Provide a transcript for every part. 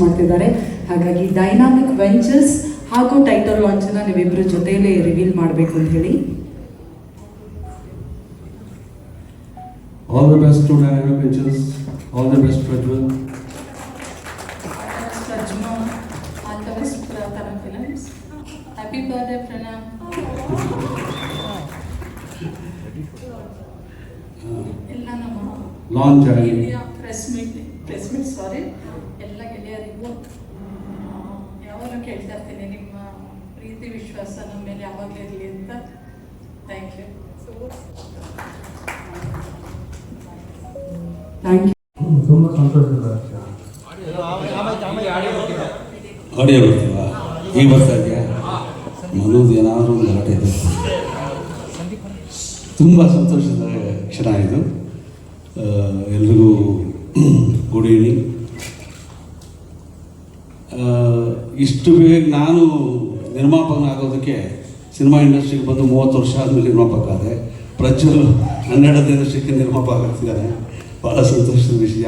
ಮಾಡ್ತಿದ್ದಾರೆ. ಹಾಗಾಗಿ dynamic ventures ಹಾಗೂ ಟೈಟಲ್ ಲಾಂಚನ್ನು ನೀವಿಬ್ಬರು ಜೊತೆಯಲ್ಲೇ ರಿವೀಲ್ ಮಾಡಬೇಕು ಅಂತ ಹೇಳಿ. All the best to Dynamic Ventures. All the best, Prajwal. All the best, Pratana Films. Happy birthday, Pranam. ಎಲ್ಲ ನಮ್ಮ Launch ಇಂಡಿಯಾ ಪ್ರೆಸ್ ಮೀಟ್ ಸಾರಿ ಎಲ್ಲ ಗೆಳೆಯರಿಗೂ ಯಾವಾಗಲೂ ಕೇಳ್ತಾ ಇರ್ತೀನಿ, ನಿಮ್ಮ ಪ್ರೀತಿ ವಿಶ್ವಾಸ ನಮ್ಮ ಮೇಲೆ ಯಾವಾಗಲೂ ಇರಲಿ ಅಂತ. Thank you. Thank you. ತುಂಬ ಸಂತೋಷದ ಆಡಿಯೋ ಬರ್ತೀವಾ? ಈಗ ಬರ್ತಾ ಇದೆಯಾ? ಮನೋದು ಏನಾದರೂ ಒಂದು ಗಲಾಟೆ ಇದೆ. ತುಂಬ ಸಂತೋಷದ ಕ್ಷಣ ಇದು. ಎಲ್ರಿಗೂ ಗುಡ್ ಈವ್ನಿಂಗ್. ಇಷ್ಟು ಬೇಗ ನಾನು ನಿರ್ಮಾಪಕನಾಗೋದಕ್ಕೆ ಸಿನಿಮಾ ಇಂಡಸ್ಟ್ರಿಗೆ ಬಂದು 30 ವರ್ಷ ಆದಮೇಲೆ ನಿರ್ಮಾಪಕ ಆದೆ. ಪ್ರಜ್ವಲ್ 12 ವರ್ಷಕ್ಕೆ ನಿರ್ಮಾಪಕ ಆಗ್ತಿದ್ದಾನೆ. ಭಾಳ ಸಂತೋಷದ ವಿಷಯ.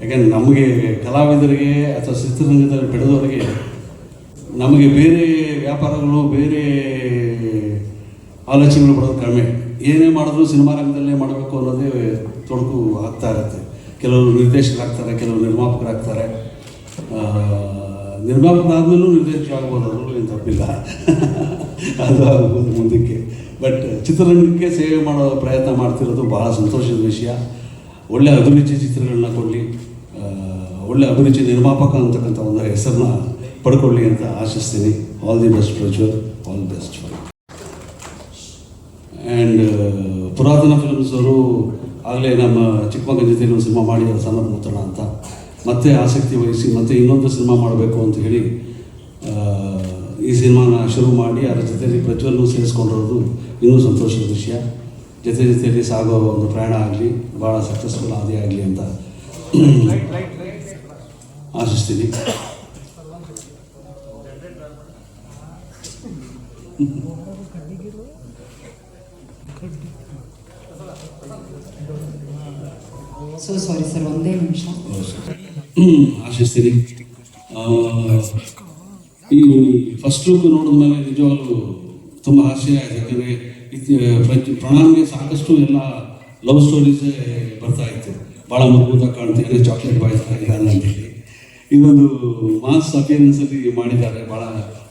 ಯಾಕೆಂದರೆ ನಮಗೆ ಕಲಾವಿದರಿಗೆ ಅಥವಾ ಚಿತ್ರರಂಗದಲ್ಲಿ ಬೆಳೆದವರಿಗೆ ನಮಗೆ ಬೇರೆ ವ್ಯಾಪಾರಗಳು ಬೇರೆ ಆಲೋಚನೆಗಳು ಬರೋದು ಕಡಿಮೆ. ಏನೇ ಮಾಡಿದ್ರು ಸಿನಿಮಾ ರಂಗದಲ್ಲೇ ಮಾಡಬೇಕು ಅನ್ನೋದೇ ತೊಡಕು ಆಗ್ತಾ ಇರುತ್ತೆ. ಕೆಲವರು ನಿರ್ದೇಶಕರಾಗ್ತಾರೆ, ಕೆಲವರು ನಿರ್ಮಾಪಕರಾಗ್ತಾರೆ. ನಿರ್ಮಾಪಕರಾದ್ಮೇಲೂ ನಿರ್ದೇಶಕರಾಗ್ಬೋದು, ಅದರಲ್ಲೂ ಏನು ತಪ್ಪಿಲ್ಲ. ಅದು ಆಗ್ಬೋದು ಮುಂದಕ್ಕೆ. ಬಟ್ ಚಿತ್ರರಂಗಕ್ಕೆ ಸೇವೆ ಮಾಡೋ ಪ್ರಯತ್ನ ಮಾಡ್ತಿರೋದು ಭಾಳ ಸಂತೋಷದ ವಿಷಯ. ಒಳ್ಳೆ ಅಭಿರುಚಿ ಚಿತ್ರಗಳನ್ನ ಕೊಡಲಿ, ಒಳ್ಳೆ ಅಭಿರುಚಿ ನಿರ್ಮಾಪಕ ಅಂತಕ್ಕಂಥ ಒಂದು ಹೆಸರನ್ನ ಪಡ್ಕೊಳ್ಳಿ ಅಂತ ಆಶಿಸ್ತೀನಿ. All the best Prajwal, all the best for. And Puratana films ಅವರು ಆಗಲೇ ನಮ್ಮ ಚಿಕ್ಕಮಗನ ಜೊತೆಲಿ ಒಂದು ಸಿನಿಮಾ ಮಾಡಿ ಸಣ್ಣ ಮುತ್ತಣ ಅಂತ ಮತ್ತೆ ಆಸಕ್ತಿ ವಹಿಸಿ ಮತ್ತೆ ಇನ್ನೊಂದು ಸಿನಿಮಾ ಮಾಡಬೇಕು ಅಂತ ಹೇಳಿ ಈ ಸಿನಿಮಾನ ಶುರು ಮಾಡಿ ಅದರ ಜೊತೆಯಲ್ಲಿ ಪ್ರಜ್ವಲ್ನೂ ಸೇರಿಸ್ಕೊಂಡಿರೋದು ಇನ್ನೂ ಸಂತೋಷದ ವಿಷಯ. ಜೊತೆಯಲ್ಲಿ ಸಾಗೋ ಒಂದು ಪ್ರಯಾಣ ಆಗಲಿ, ಭಾಳ ಸಕ್ಸಸ್ಫುಲ್ ಆದಿ ಆಗಲಿ ಅಂತ ಆಶಿಸ್ತೀನಿ. ಸೊ ಸಾರಿ ಸರ್, ಒಂದೇ ನಿಮಿಷ. ಆಶಿಸ್ತೀನಿ. ಈ ಫಸ್ಟ್ ಲುಕ್ ನೋಡಿದ ಮೇಲೆ ನಿಜವಾಗ್ಲೂ ತುಂಬ ಆಶ್ಚರ್ಯ ಆಯಿತು. ಯಾಕಂದರೆ ಪ್ರಣಾಮ್ಗೆ ಸಾಕಷ್ಟು ಎಲ್ಲ ಲವ್ ಸ್ಟೋರೀಸೇ ಬರ್ತಾ ಇತ್ತು. ಭಾಳ ಮಜಬೂತಾಗಿ ಕಾಣ್ತಿದ್ದಾರೆ, ಚಾಕ್ಲೇಟ್ ಬಾಯ್ ಇದ್ದಾನೆ ಅಂತೇಳಿ. ಇದೊಂದು ಮಾಸ್ ಅಪಿಯರೆನ್ಸಲ್ಲಿ ಮಾಡಿದ್ದಾರೆ, ಭಾಳ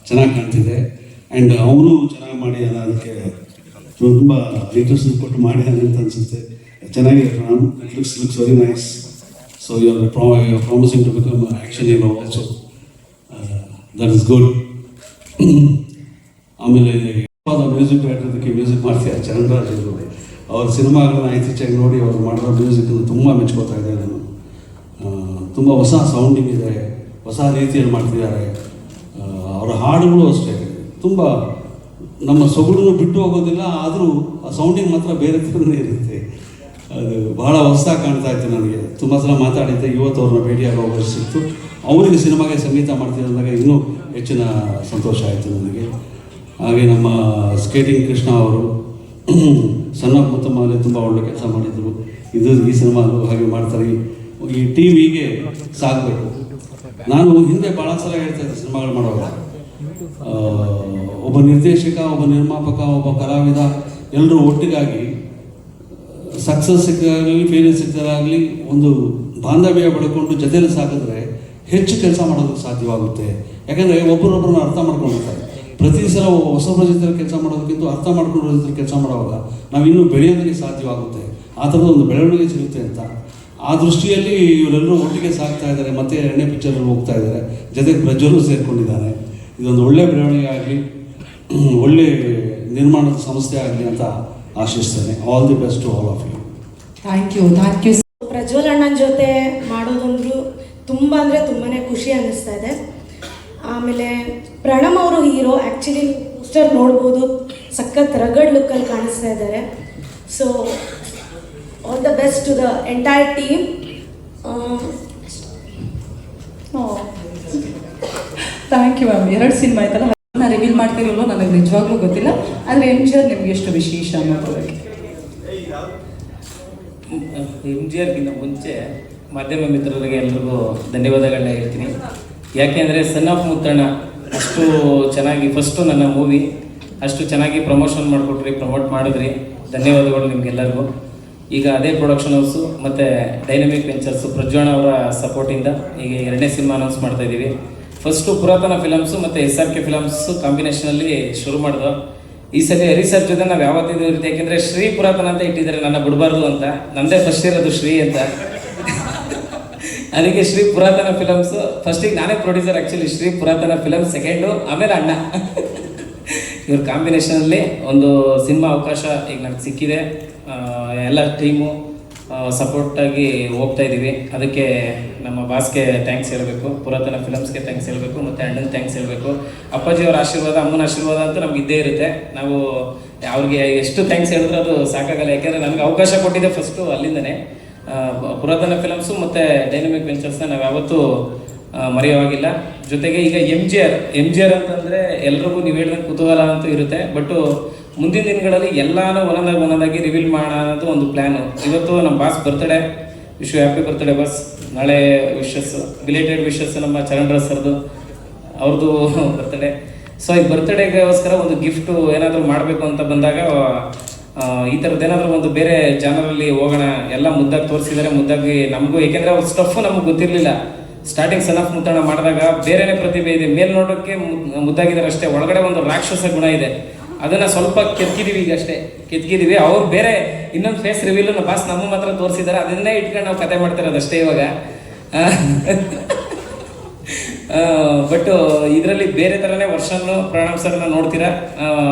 ಚೆನ್ನಾಗಿ ಕಾಣ್ತಿದೆ. ಆ್ಯಂಡ್ ಅವನು ಚೆನ್ನಾಗಿ ಮಾಡಿದ್ದಾನೆ, ಅದಕ್ಕೆ ತುಂಬ ಇಂಟ್ರೆಸ್ಟ್ ಕೊಟ್ಟು ಮಾಡಿದ್ದಾನೆ ಅಂತ ಅನಿಸುತ್ತೆ. ಚೆನ್ನಾಗಿದೆ Pranam. Looks very nice. So you are promising to become action hero also. That is good. ಆಮೇಲೆ ಮ್ಯೂಸಿಕ್ ಡೈರೆಕ್ಟರ್ದಕ್ಕೆ ಮ್ಯೂಸಿಕ್ ಮಾಡ್ತಿದ್ದಾರೆ ಚರಣ್ರಾಜ್ ಅವರು. ಅವ್ರ ಸಿನಿಮಾಗಳನ್ನ ಇತ್ತೀಚೆಗೆ ನೋಡಿ ಅವ್ರು ಮಾಡಿರೋ ಮ್ಯೂಸಿಕನ್ನು ತುಂಬ ಮೆಚ್ಕೋತಾ ಇದ್ದೆ ನಾನು. ತುಂಬ ಹೊಸ ಸೌಂಡಿಂಗ್ ಇದೆ, ಹೊಸ ರೀತಿಯಲ್ಲಿ ಮಾಡ್ತಿದ್ದಾರೆ. ಅವರ ಹಾಡುಗಳು ಅಷ್ಟೇ ತುಂಬ ನಮ್ಮ ಸೊಗಡನ್ನು ಬಿಟ್ಟು ಹೋಗೋದಿಲ್ಲ, ಆದರೂ ಆ ಸೌಂಡಿಂಗ್ ಮಾತ್ರ ಬೇರೆ ಥರನೇ ಇರುತ್ತೆ. ಅದು ಭಾಳ ಹೊಸದಾಗಿ ಕಾಣ್ತಾ ಇತ್ತು ನನಗೆ. ತುಂಬ ಸಲ ಮಾತಾಡಿದ್ದೆ, ಇವತ್ತು ಅವ್ರನ್ನ ಭೇಟಿಯಾಗೋ ಅವಕಾಶ ಸಿಕ್ತು. ಅವರಿಗೆ ಸಿನಿಮಾಗೆ ಸಂಗೀತ ಮಾಡ್ತಿದ್ದಾಗ ಇನ್ನೂ ಹೆಚ್ಚಿನ ಸಂತೋಷ ಆಯಿತು ನನಗೆ. ಹಾಗೆ ನಮ್ಮ ಸ್ಕೇಟಿಂಗ್ ಕೃಷ್ಣ ಅವರು ಸಣ್ಣ ಮುತ್ತಮ್ಮಲ್ಲಿ ತುಂಬ ಒಳ್ಳೆ ಕೆಲಸ ಮಾಡಿದರು. ಈ ಸಿನಿಮಾಲು ಹಾಗೆ ಮಾಡ್ತಾರೆ. ಈ ಟಿವಿಗೆ ಸಾಗಬೇಕು. ನಾನು ಹಿಂದೆ ಭಾಳ ಸಲ ಹೇಳ್ತಾ ಇದ್ದೆ, ಸಿನಿಮಾಗಳು ಮಾಡುವಾಗ ಒಬ್ಬ ನಿರ್ದೇಶಕ, ಒಬ್ಬ ನಿರ್ಮಾಪಕ, ಒಬ್ಬ ಕಲಾವಿದ ಎಲ್ಲರೂ ಒಟ್ಟಿಗಾಗಿ ಸಕ್ಸಸ್ ಸಿಕ್ಕಾಗಲಿ ಫೇಲ್ಯೂರ್ ಸಿಕ್ಕಾಗಲಿ ಒಂದು ಬಾಂಧವ್ಯ ಬೆಳ್ಕೊಂಡು ಜೊತೆಯಲ್ಲಿ ಸಾಕಿದ್ರೆ ಹೆಚ್ಚು ಕೆಲಸ ಮಾಡೋದಕ್ಕೆ ಸಾಧ್ಯವಾಗುತ್ತೆ. ಯಾಕಂದರೆ ಒಬ್ಬರೊಬ್ಬರನ್ನ ಅರ್ಥ ಮಾಡ್ಕೊಂಡಿರ್ತಾರೆ. ಪ್ರತಿ ಸಲ ಹೊಸೊಬ್ಬರ ಜೊತೆ ಕೆಲಸ ಮಾಡೋದಕ್ಕಿಂತ ಅರ್ಥ ಮಾಡ್ಕೊಳ್ಳೋ ಜೊತೆ ಕೆಲಸ ಮಾಡುವಾಗ ನಾವು ಇನ್ನೂ ಬೆಳೆಯೋದಕ್ಕೆ ಸಾಧ್ಯವಾಗುತ್ತೆ. ಆ ಥರದ ಒಂದು ಬೆಳವಣಿಗೆ ಸಿಗುತ್ತೆ ಅಂತ ಆ ದೃಷ್ಟಿಯಲ್ಲಿ ಇವರೆಲ್ಲರೂ ಒಟ್ಟಿಗೆ ಸಾಗ್ತಾ ಇದ್ದಾರೆ. ಮತ್ತೆ 2ನೇ ಪಿಕ್ಚರಲ್ಲಿ ಹೋಗ್ತಾ ಇದ್ದಾರೆ. ಜೊತೆಗೆ ಪ್ರಜ್ವಲ್ ಸೇರಿಕೊಂಡಿದ್ದಾರೆ. ಇದೊಂದು ಒಳ್ಳೆ ಬೆಳವಣಿಗೆ ಆಗಲಿ, ಒಳ್ಳೆ ನಿರ್ಮಾಣದ ಸಂಸ್ಥೆ ಆಗಲಿ ಅಂತ ಆಶಿಸ್ತೇನೆ. All the best to all of you. Thank you. Thank you. Prajwal ಅಣ್ಣನ ಜೊತೆ ಮಾಡೋದೊಂದು ತುಂಬ ಅಂದರೆ ತುಂಬಾ ಖುಷಿ ಅನ್ನಿಸ್ತಾ ಇದೆ. ಆಮೇಲೆ ಪ್ರಣಮ್ ಅವರು ಹೀರೋ, ಆ್ಯಕ್ಚುಲಿ ಪೋಸ್ಟರ್ ನೋಡ್ಬೋದು, ಸಖತ್ ರಗಡ್ ಲುಕ್ಕಲ್ಲಿ ಕಾಣಿಸ್ತಾ ಇದ್ದಾರೆ. So all the best to the entire team. Thank you ma'am. 2 cinema ಆಯ್ತಲ್ಲ, ನಾನು ರಿವೀಲ್ ಮಾಡ್ತಿರಲ್ವೋ ನನಗೆ ನಿಜವಾಗ್ಲೂ ಗೊತ್ತಿಲ್ಲ. ಆದರೆ MGR ನಿಮ್ಗೆ ಎಷ್ಟು ವಿಶೇಷ ಅನ್ನೋದಕ್ಕೆ MGRಗಿಂತ ಮುಂಚೆ ಮಾಧ್ಯಮ ಮಿತ್ರರಿಗೆ ಎಲ್ರಿಗೂ ಧನ್ಯವಾದಗಳನ್ನ ಹೇಳ್ತೀನಿ. ಯಾಕೆಂದರೆ ಸನ್ ಆಫ್ ಮುತ್ತಣ್ಣ ಅಷ್ಟು ಚೆನ್ನಾಗಿ ಫಸ್ಟು ನನ್ನ ಮೂವಿ ಅಷ್ಟು ಚೆನ್ನಾಗಿ ಪ್ರಮೋಟ್ ಮಾಡಿದ್ರಿ. ಧನ್ಯವಾದಗಳು ನಿಮಗೆಲ್ಲರಿಗೂ. ಈಗ ಅದೇ ಪ್ರೊಡಕ್ಷನ್ ಹೌಸು ಮತ್ತು ಡೈನಮಿಕ್ ವೆಂಚರ್ಸು ಪ್ರಜ್ವಲ್ ಅವರ ಸಪೋರ್ಟಿಂದ ಈಗ 2ನೇ ಸಿನಿಮಾ ಅನೌನ್ಸ್ ಮಾಡ್ತಾ ಇದ್ದೀವಿ. ಫಸ್ಟು ಪುರಾತನ ಫಿಲಮ್ಸು ಮತ್ತು SRK ಫಿಲಮ್ಸು ಕಾಂಬಿನೇಷನಲ್ಲಿ ಶುರು ಮಾಡಿದ್ರು. ಈ ಸಲ ಹರಿಸರ್ ಜೊತೆ ನಾವು ಯಾವತ್ತಿದ್ದು ಇರುತ್ತೆ, ಯಾಕೆಂದರೆ ಶ್ರೀ ಪುರಾತನ ಅಂತ ಇಟ್ಟಿದ್ದಾರೆ, ನನ್ನ ಬಿಡಬಾರ್ದು ಅಂತ. ನಮ್ಮದೇ ಫಸ್ಟ್ ಇರೋದು ಶ್ರೀ ಅಂತ. ಅದಕ್ಕೆ ಶ್ರೀ ಪುರಾತನ ಫಿಲಮ್ಸು ಫಸ್ಟಿಗೆ ನಾನೇ ಪ್ರೊಡ್ಯೂಸರ್. ಆ್ಯಕ್ಚುಲಿ ಶ್ರೀ ಪುರಾತನ ಫಿಲಮ್ಸ್ ಸೆಕೆಂಡು, ಆಮೇಲೆ ಅಣ್ಣ. ಇವ್ರ ಕಾಂಬಿನೇಷನಲ್ಲಿ ಒಂದು ಸಿನಿಮಾ ಅವಕಾಶ ಈಗ ನನಗೆ ಸಿಕ್ಕಿದೆ. ಎಲ್ಲ ಟೀಮು ಸಪೋರ್ಟಾಗಿ ಹೋಗ್ತಾ ಇದ್ದೀವಿ. ಅದಕ್ಕೆ ನಮ್ಮ ಬಾಸ್ಗೆ ಥ್ಯಾಂಕ್ಸ್ ಹೇಳಬೇಕು, ಪುರಾತನ ಫಿಲಮ್ಸ್ಗೆ ಥ್ಯಾಂಕ್ಸ್ ಹೇಳಬೇಕು, ಮತ್ತು ಅಣ್ಣನ ಥ್ಯಾಂಕ್ಸ್ ಹೇಳಬೇಕು. ಅಪ್ಪಾಜಿಯವರ ಆಶೀರ್ವಾದ, ಅಮ್ಮನ ಆಶೀರ್ವಾದ ಅಂತೂ ನಮ್ಗೆ ಇದ್ದೇ ಇರುತ್ತೆ. ನಾವು ಅವ್ರಿಗೆ ಎಷ್ಟು ಥ್ಯಾಂಕ್ಸ್ ಹೇಳಿದ್ರು ಅದು ಸಾಕಾಗಲ್ಲ. ಯಾಕೆಂದರೆ ನನಗೆ ಅವಕಾಶ ಕೊಟ್ಟಿದ್ದೆ ಫಸ್ಟು ಅಲ್ಲಿಂದನೇ. ಪುರಾತನ ಫಿಲಮ್ಸು ಮತ್ತು ಡೈನಮಿಕ್ ವೆಂಚರ್ಸ್ನ ನಾವು ಯಾವತ್ತೂ ಮರೆಯೋವಾಗಿಲ್ಲ. ಜೊತೆಗೆ ಈಗ ಎಮ್ ಜಿ ಆರ್ ಅಂತಂದರೆ ಎಲ್ರಿಗೂ ನೀವು ಹೇಳಿದಂಗೆ ಕುತೂಹಲ ಅಂತೂ ಇರುತ್ತೆ. ಬಟ್ಟು ಮುಂದಿನ ದಿನಗಳಲ್ಲಿ ಎಲ್ಲಾನು ಒಂದೊಂದಾಗಿ ರಿವೀಲ್ ಮಾಡೋಣ ಅನ್ನೋದು ಒಂದು ಪ್ಲ್ಯಾನು. ಇವತ್ತು ನಮ್ಮ boss birthday, wish happy birthday boss. ನಾಳೆ ಬಿಲೇಟೆಡ್ ವಿಶಸ್ ನಮ್ಮ ಚರಣರಾಜ್ ಸರ್ದು, ಅವ್ರದ್ದು ಬರ್ತ್ಡೇ. ಸೊ ಈ ಬರ್ತ್ಡೇಗೋಸ್ಕರ ಒಂದು ಗಿಫ್ಟು ಏನಾದರೂ ಮಾಡಬೇಕು ಅಂತ ಬಂದಾಗ ಈ ಥರದ್ದು ಏನಾದರೂ ಒಂದು ಬೇರೆ ಜಾನರಲ್ಲಿ ಹೋಗೋಣ. ಎಲ್ಲ ಮುದ್ದಾಗಿ ತೋರಿಸಿದ್ದಾರೆ, ಮುದ್ದಾಗಿ ನಮಗೂ, ಏಕೆಂದರೆ ಅವ್ರ ಸ್ಟಫ್ ನಮಗೆ ಗೊತ್ತಿರಲಿಲ್ಲ. ಸ್ಟಾರ್ಟಿಂಗ್ ಸನ್ ಆಫ್ ಮುತ್ತಣ್ಣ ಮಾಡಿದಾಗ ಬೇರೆನೇ ಪ್ರತಿಭೆ ಇದೆ, ಮೇಲ್ನೋಟಕ್ಕೆ ಮುದ್ದಾಗಿದ್ದಾರೆ ಅಷ್ಟೇ, ಒಳಗಡೆ ಒಂದು ರಾಕ್ಷಸ ಗುಣ ಇದೆ. ಅದನ್ನು ಸ್ವಲ್ಪ ಕೆತ್ಕಿದೀವಿ, ಈಗ ಅಷ್ಟೇ ಕೆತ್ಕಿದೀವಿ. ಅವ್ರು ಬೇರೆ ಇನ್ನೊಂದು ಫೇಸ್ ರಿವೀಲು ನಮ್ಮ ಬಾಸ್ ನಮ್ಮ ಮಾತ್ರ ತೋರಿಸಿದ್ದಾರೆ, ಅದನ್ನೇ ಇಟ್ಕೊಂಡು ನಾವು ಕತೆ ಮಾಡ್ತಿರೋದು ಅಷ್ಟೇ ಇವಾಗ. ಬಟ್ ಇದರಲ್ಲಿ ಬೇರೆ ಥರನೇ ವರ್ಷನ್ನು ಪ್ರಣವ್ ಸರ್ನ ನೋಡ್ತೀರಾ.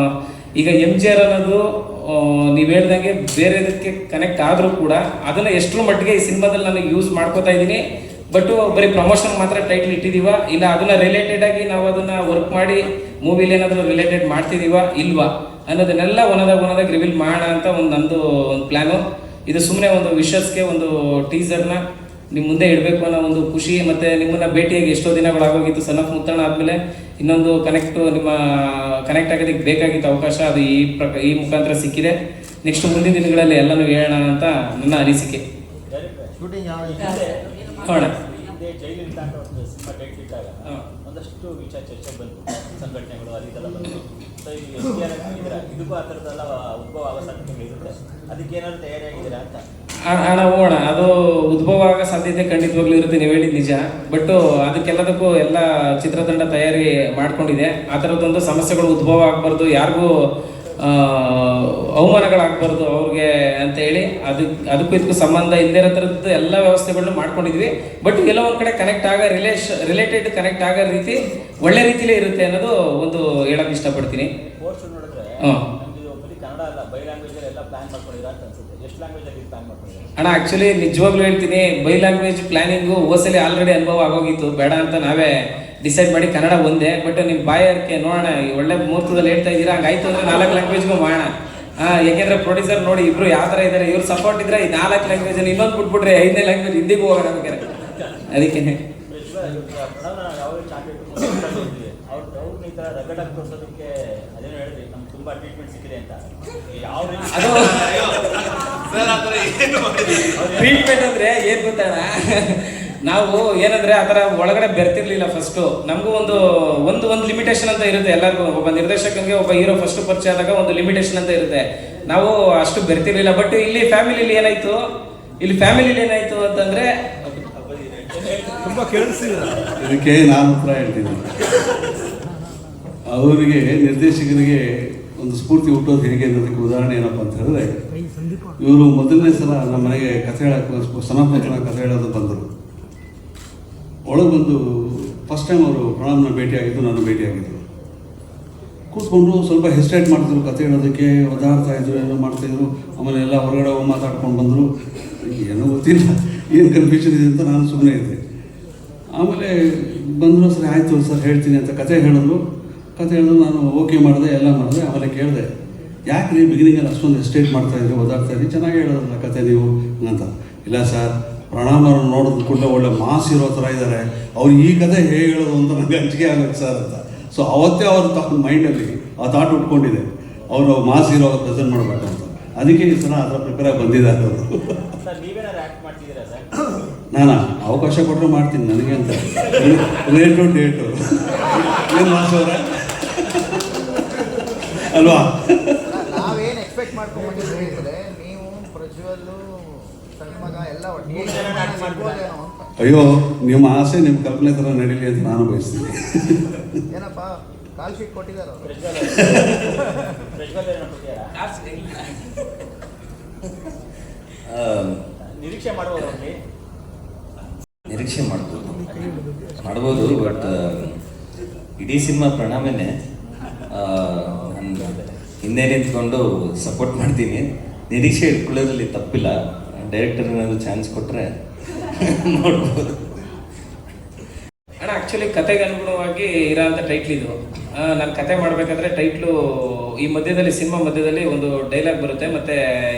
ಈಗ MGR ಅನ್ನೋದು ನೀವು ಹೇಳ್ದಂಗೆ ಬೇರೆದಕ್ಕೆ ಕನೆಕ್ಟ್ ಆದರೂ ಕೂಡ ಅದನ್ನು ಎಷ್ಟರ ಮಟ್ಟಿಗೆ ಈ ಸಿನಿಮಾದಲ್ಲಿ ನಾನು ಯೂಸ್ ಮಾಡ್ಕೋತಾ ಇದ್ದೀನಿ. ಬಟ್ ಬರೀ ಪ್ರಮೋಷನ್ ಮಾತ್ರ ಟೈಟ್ಲ್ ಇಟ್ಟಿದ್ದೀವ, ಇಲ್ಲ ಅದನ್ನು ರಿಲೇಟೆಡ್ ಆಗಿ ನಾವು ಅದನ್ನು ವರ್ಕ್ ಮಾಡಿ ಮೂವಿಲಿ ಏನಾದರೂ ರಿಲೇಟೆಡ್ ಮಾಡ್ತಿದ್ದೀವ ಇಲ್ವಾ ಅನ್ನೋದನ್ನೆಲ್ಲ ಒಂದೊಂದಾಗ ರಿವೀಲ್ ಮಾಡೋಣ ಅಂತ ನಂದು ಒಂದು ಪ್ಲ್ಯಾನು. ಇದು ಸುಮ್ಮನೆ ಒಂದು ವಿಶಸ್ಗೆ ಒಂದು ಟೀಸರ್ನ ನಿಮ್ಮ ಮುಂದೆ ಇಡಬೇಕು ಅನ್ನೋ ಒಂದು ಖುಷಿ. ಮತ್ತು ನಿಮ್ಮನ್ನು ಭೇಟಿಯಾಗಿ ಎಷ್ಟೋ ದಿನಗಳಾಗೋಗಿತ್ತು. ಸನ್ ಆಫ್ ಮುತ್ತಣ್ಣ ಆದಮೇಲೆ ಇನ್ನೊಂದು ಕನೆಕ್ಟ್ ಆಗೋದಕ್ಕೆ ಬೇಕಾಗಿತ್ತು ಅವಕಾಶ, ಅದು ಈ ಮುಖಾಂತರ ಸಿಕ್ಕಿದೆ. ನೆಕ್ಸ್ಟ್ ಮುಂದಿನ ದಿನಗಳಲ್ಲಿ ಎಲ್ಲನೂ ಹೇಳೋಣ ಅಂತ ನನ್ನ ಅನಿಸಿಕೆ. ನೋಡೋಣ. ಒಂದಷ್ಟು ವಿಚಾರ ಚರ್ಚೆ ಬಂತು, ಸಂಘಟನೆಗಳು ಅದಕ್ಕೆಲ್ಲ ಬಂತು. ಸೊ ಈಗ ಇದಕ್ಕೂ ಆ ಥರದ್ದೆಲ್ಲ ಉದ್ಭವ ಆಗೋ ಸಾಧ್ಯತೆ ಇರುತ್ತೆ, ಅದಕ್ಕೆ ಏನಾದ್ರು ತಯಾರಿಯಾಗಿದ್ದೀರಾ ಅಂತ? ಹೋಗೋಣ. ಅದು ಉದ್ಭವ ಆಗೋ ಸಾಧ್ಯತೆ ಖಂಡಿತವಾಗ್ಲೂ ಇರುತ್ತೆ, ನೀವು ಹೇಳಿದ ನಿಜ. ಬಟ್ ಅದಕ್ಕೆಲ್ಲದಕ್ಕೂ ಎಲ್ಲ ಚಿತ್ರತಂಡ ತಯಾರಿ ಮಾಡ್ಕೊಂಡಿದೆ. ಆ ಥರದ್ದೊಂದು ಸಮಸ್ಯೆಗಳು ಉದ್ಭವ ಆಗಬಾರ್ದು, ಯಾರಿಗೂ ಅವಮಾನಗಳಾಗಬಾರ್ದು ಅವ್ರಿಗೆ ಅಂತ ಹೇಳಿ ಅದಕ್ಕೂ ಇದಕ್ಕೂ ಸಂಬಂಧ ಇಲ್ಲದೇ ಇರೋ ಥರದ್ದು ಎಲ್ಲ ವ್ಯವಸ್ಥೆಗಳನ್ನೂ ಮಾಡ್ಕೊಂಡಿದ್ವಿ. ಬಟ್ ಎಲ್ಲೋ ಒಂದು ಕಡೆ ಕನೆಕ್ಟ್ ಆಗೋ ರಿಲೇಟೆಡ್ ಕನೆಕ್ಟ್ ಆಗೋ ರೀತಿ ಒಳ್ಳೆ ರೀತಿಲೇ ಇರುತ್ತೆ ಅನ್ನೋದು ಒಂದು ಹೇಳಕ್ಕೆ ಇಷ್ಟಪಡ್ತೀನಿ. ಅಣ್ಣ ಆ್ಯಕ್ಚುಲಿ ನಿಜವಾಗ್ಲೂ ಹೇಳ್ತೀನಿ, ಬೈ ಲ್ಯಾಂಗ್ವೇಜ್ ಪ್ಲಾನಿಂಗು ಓಸಲಿ ಆಲ್ರೆಡಿ ಅನುಭವ ಆಗೋಗಿತ್ತು, ಬೇಡ ಅಂತ ನಾವೇ ಡಿಸೈಡ್ ಮಾಡಿ ಕನ್ನಡ ಒಂದೇ. ಬಟ್ ನಿಮ್ಮ ಬಾಯರ್ಕೆ ನೋಡೋಣ, ಒಳ್ಳೆ ಮುಹೂರ್ತದಲ್ಲಿ ಹೇಳ್ತಾ ಇದ್ದೀರಾ, ಹಂಗಾಯ್ತು ಅಂದರೆ 4 ಲ್ಯಾಂಗ್ವೇಜ್ಗೂ ಮಾಡೋಣ. ಯಾಕೆಂದರೆ ಪ್ರೊಡ್ಯೂಸರ್ ನೋಡಿ ಇಬ್ಬರು ಯಾವ ಥರ ಇದ್ದಾರೆ, ಇವ್ರು ಸಪೋರ್ಟ್ ಇದ್ರೆ ಈ 4 ಲ್ಯಾಂಗ್ವೇಜನ್ನು ಇನ್ನೊಂದು ಬಿಟ್ಬಿಟ್ರೆ 5ನೇ ಲ್ಯಾಂಗ್ವೇಜ್ ಹಿಂದಿಗೂ ಹೋಗೋಣ ಬೇಕಾರೆ. ಅದಕ್ಕೆ ಟ್ರೀಟ್ಮೆಂಟ್ ಅಂದರೆ ಏನು ಗೊತ್ತಣ್ಣ, ನಾವು ಏನಂದರೆ ಆ ಥರ ಒಳಗಡೆ ಬೆರ್ತಿರ್ಲಿಲ್ಲ ಫಸ್ಟು. ನಮಗೂ ಒಂದು ಲಿಮಿಟೇಷನ್ ಅಂತ ಇರುತ್ತೆ ಎಲ್ಲರಿಗೂ. ಒಬ್ಬ ನಿರ್ದೇಶಕನಿಗೆ ಒಬ್ಬ ಹೀರೋ ಫಸ್ಟ್ ಪರಿಚಯ ಆದಾಗ ಒಂದು ಲಿಮಿಟೇಷನ್ ಅಂತ ಇರುತ್ತೆ. ನಾವು ಅಷ್ಟು ಬೆರ್ತಿರ್ಲಿಲ್ಲ. ಬಟ್ ಇಲ್ಲಿ ಫ್ಯಾಮಿಲಿಲಿ ಏನಾಯಿತು ಅಂತಂದರೆ ತುಂಬ ಕೇಳಿಸ್ತಿಲ್ಲ. ಇದಕ್ಕೆ ನಾನು ಉತ್ತರ ಹೇಳ್ತೀನಿ. ಅವರಿಗೆ ನಿರ್ದೇಶಕರಿಗೆ ಒಂದು ಸ್ಫೂರ್ತಿ ಹುಟ್ಟೋದು ಹೇಗೆ ಅನ್ನೋದಕ್ಕೆ ಉದಾಹರಣೆ ಏನಪ್ಪ ಅಂತ ಹೇಳಿದ್ರೆ, ಇವರು ಮೊದಲನೇ ಸಲ ನಮ್ಮ ಮನೆಗೆ ಕಥೆ ಹೇಳೋಕ್ಕೆ ಸನಾಪನ ಕಥೆ ಹೇಳೋದು ಬಂದರು. ಒಳಗೆ ಬಂದು ಫಸ್ಟ್ ಟೈಮ್ ಅವರು ಪ್ರಣವ್ನ ಭೇಟಿಯಾಗಿದ್ದು, ನಾನು ಭೇಟಿಯಾಗಿದ್ದರು. ಕೂತ್ಕೊಂಡು ಸ್ವಲ್ಪ ಹೆಸಿಟೇಟ್ ಮಾಡ್ತಿದ್ರು, ಕಥೆ ಹೇಳೋದಕ್ಕೆ ಒದ್ದಾಡ್ತಾಯಿದ್ರು, ಏನೋ ಮಾಡ್ತಾಯಿದ್ರು. ಆಮೇಲೆ ಎಲ್ಲ ಹೊರಗಡೆ ಹೋಗಿ ಮಾತಾಡ್ಕೊಂಡು ಬಂದರು. ಏನೋ ಗೊತ್ತಿಲ್ಲ, ಏನು ಕನ್ಫ್ಯೂಷನ್ ಇದೆ ಅಂತ ನಾನು ಸುಮ್ಮನೆ ಇದ್ದೆ. ಆಮೇಲೆ ಬಂದರು, ಸರಿ ಆಯಿತು ಸರ್ ಹೇಳ್ತೀನಿ ಅಂತ ಕಥೆ ಹೇಳಿದ್ರು. ನಾನು ಓಕೆ ಮಾಡಿದೆ, ಎಲ್ಲ ಮಾಡಿದೆ. ಆಮೇಲೆ ಕೇಳಿದೆ, ಯಾಕೆ ನೀವು ಬಿಗಿನಿಂಗಲ್ಲಿ ಅಷ್ಟೊಂದು ಎಸ್ಟೇಟ್ ಮಾಡ್ತಾಯಿದ್ರಿ, ಓದಾಡ್ತಾಯಿದ್ರಿ, ಚೆನ್ನಾಗಿ ಹೇಳೋದಲ್ಲ ಕತೆ ನೀವು ಅಂತ. ಇಲ್ಲ ಸರ್, ಪ್ರಣವ್ ಅವ್ರನ್ನ ನೋಡಿದ ಕೂಡಲೇ ಒಳ್ಳೆ ಮಾಸ್ ಇರೋ ಥರ ಇದ್ದಾರೆ, ಅವ್ರು ಈ ಕತೆ ಹೇಗೆ ಹೇಳೋದು ಅಂತ ನನಗೆ ಅಂಜಿಕೆ ಆಗುತ್ತೆ ಸರ್ ಅಂತ. ಸೊ ಅವತ್ತೇ ಅವ್ರ ಮೈಂಡಲ್ಲಿ ಆ ಥಾಟ್ ಉಟ್ಕೊಂಡಿದೆ, ಅವರು ಮಾಸ್ ಇರೋ ಪ್ರೆಸೆಂಟ್ ಮಾಡಬೇಕು ಅಂತ. ಅದಕ್ಕೆ ಈ ಸಲ ಅದರ ಪ್ರಿಪೇರಾಗಿ ಬಂದಿದ್ದಾರೆ ಅವರು. ನಾನು ಅವಕಾಶ ಕೊಟ್ಟರೆ ಮಾಡ್ತೀನಿ, ನನಗೆ ಅಂತ ರೇಟು ಡೇಟು ಏನು ಮಾಡ್ಸೋರ ಅಲ್ವಾ? ನಾವೇನು ಎಕ್ಸ್ಪೆಕ್ಟ್ ಮಾಡ್ಕೊಂಡ್ಬಂದಿದ್ದು ಹೇಳಿದ್ರೆ ನೀವು ಪ್ರಜ್ವಲ್ಲು ಸಣ್ಣ ಮಗ ಎಲ್ಲ ಒಟ್ಟಿಗೆ ಮಾಡ್ಬೋದೇನೋ ಅಂತ. ಅಯ್ಯೋ, ನಿಮ್ಮ ಆಸೆ ನಿಮ್ಮ ಕಲ್ಪನೆ ಥರ ನಡೀಲಿ ಅಂತ ನಾನು ಬಯಸ್ತೀನಿ. ಏನಪ್ಪ ಕಾಲ್ ಶೀಟ್ ಕೊಟ್ಟಿದ್ದಾರೆ ಅವರು. ನಿರೀಕ್ಷೆ ಮಾಡ್ಬೋದು ಅವ್ರಿಗೆ. ನಿರೀಕ್ಷೆ ಮಾಡ್ಬೋದು ಬಟ್ ಇಡೀ ಸಿನಿಮಾ ಪ್ರಣಾಮನೇ ನಾನು ಹಿಂದೆ ನಿಂತ್ಕೊಂಡು ಸಪೋರ್ಟ್ ಮಾಡ್ತೀನಿ. ನಿರೀಕ್ಷೆ ಇಟ್ಕೊಳ್ಳೋದ್ರಲ್ಲಿ ತಪ್ಪಿಲ್ಲ. ಡೈರೆಕ್ಟರ್ ಏನಾದರೂ ಚಾನ್ಸ್ ಕೊಟ್ಟರೆ ನೋಡ್ಬೋದು. ಅಣ್ಣ ಆ್ಯಕ್ಚುಲಿ ಕತೆಗೆ ಅನುಗುಣವಾಗಿ ಇರೋಂಥ ಟೈಟ್ಲ್ ಇದು. ನಾನು ಕತೆ ಮಾಡಬೇಕಾದ್ರೆ ಟೈಟ್ಲು ಈ ಮಧ್ಯದಲ್ಲಿ, ಸಿನಿಮಾ ಮಧ್ಯದಲ್ಲಿ ಒಂದು ಡೈಲಾಗ್ ಬರುತ್ತೆ, ಮತ್ತು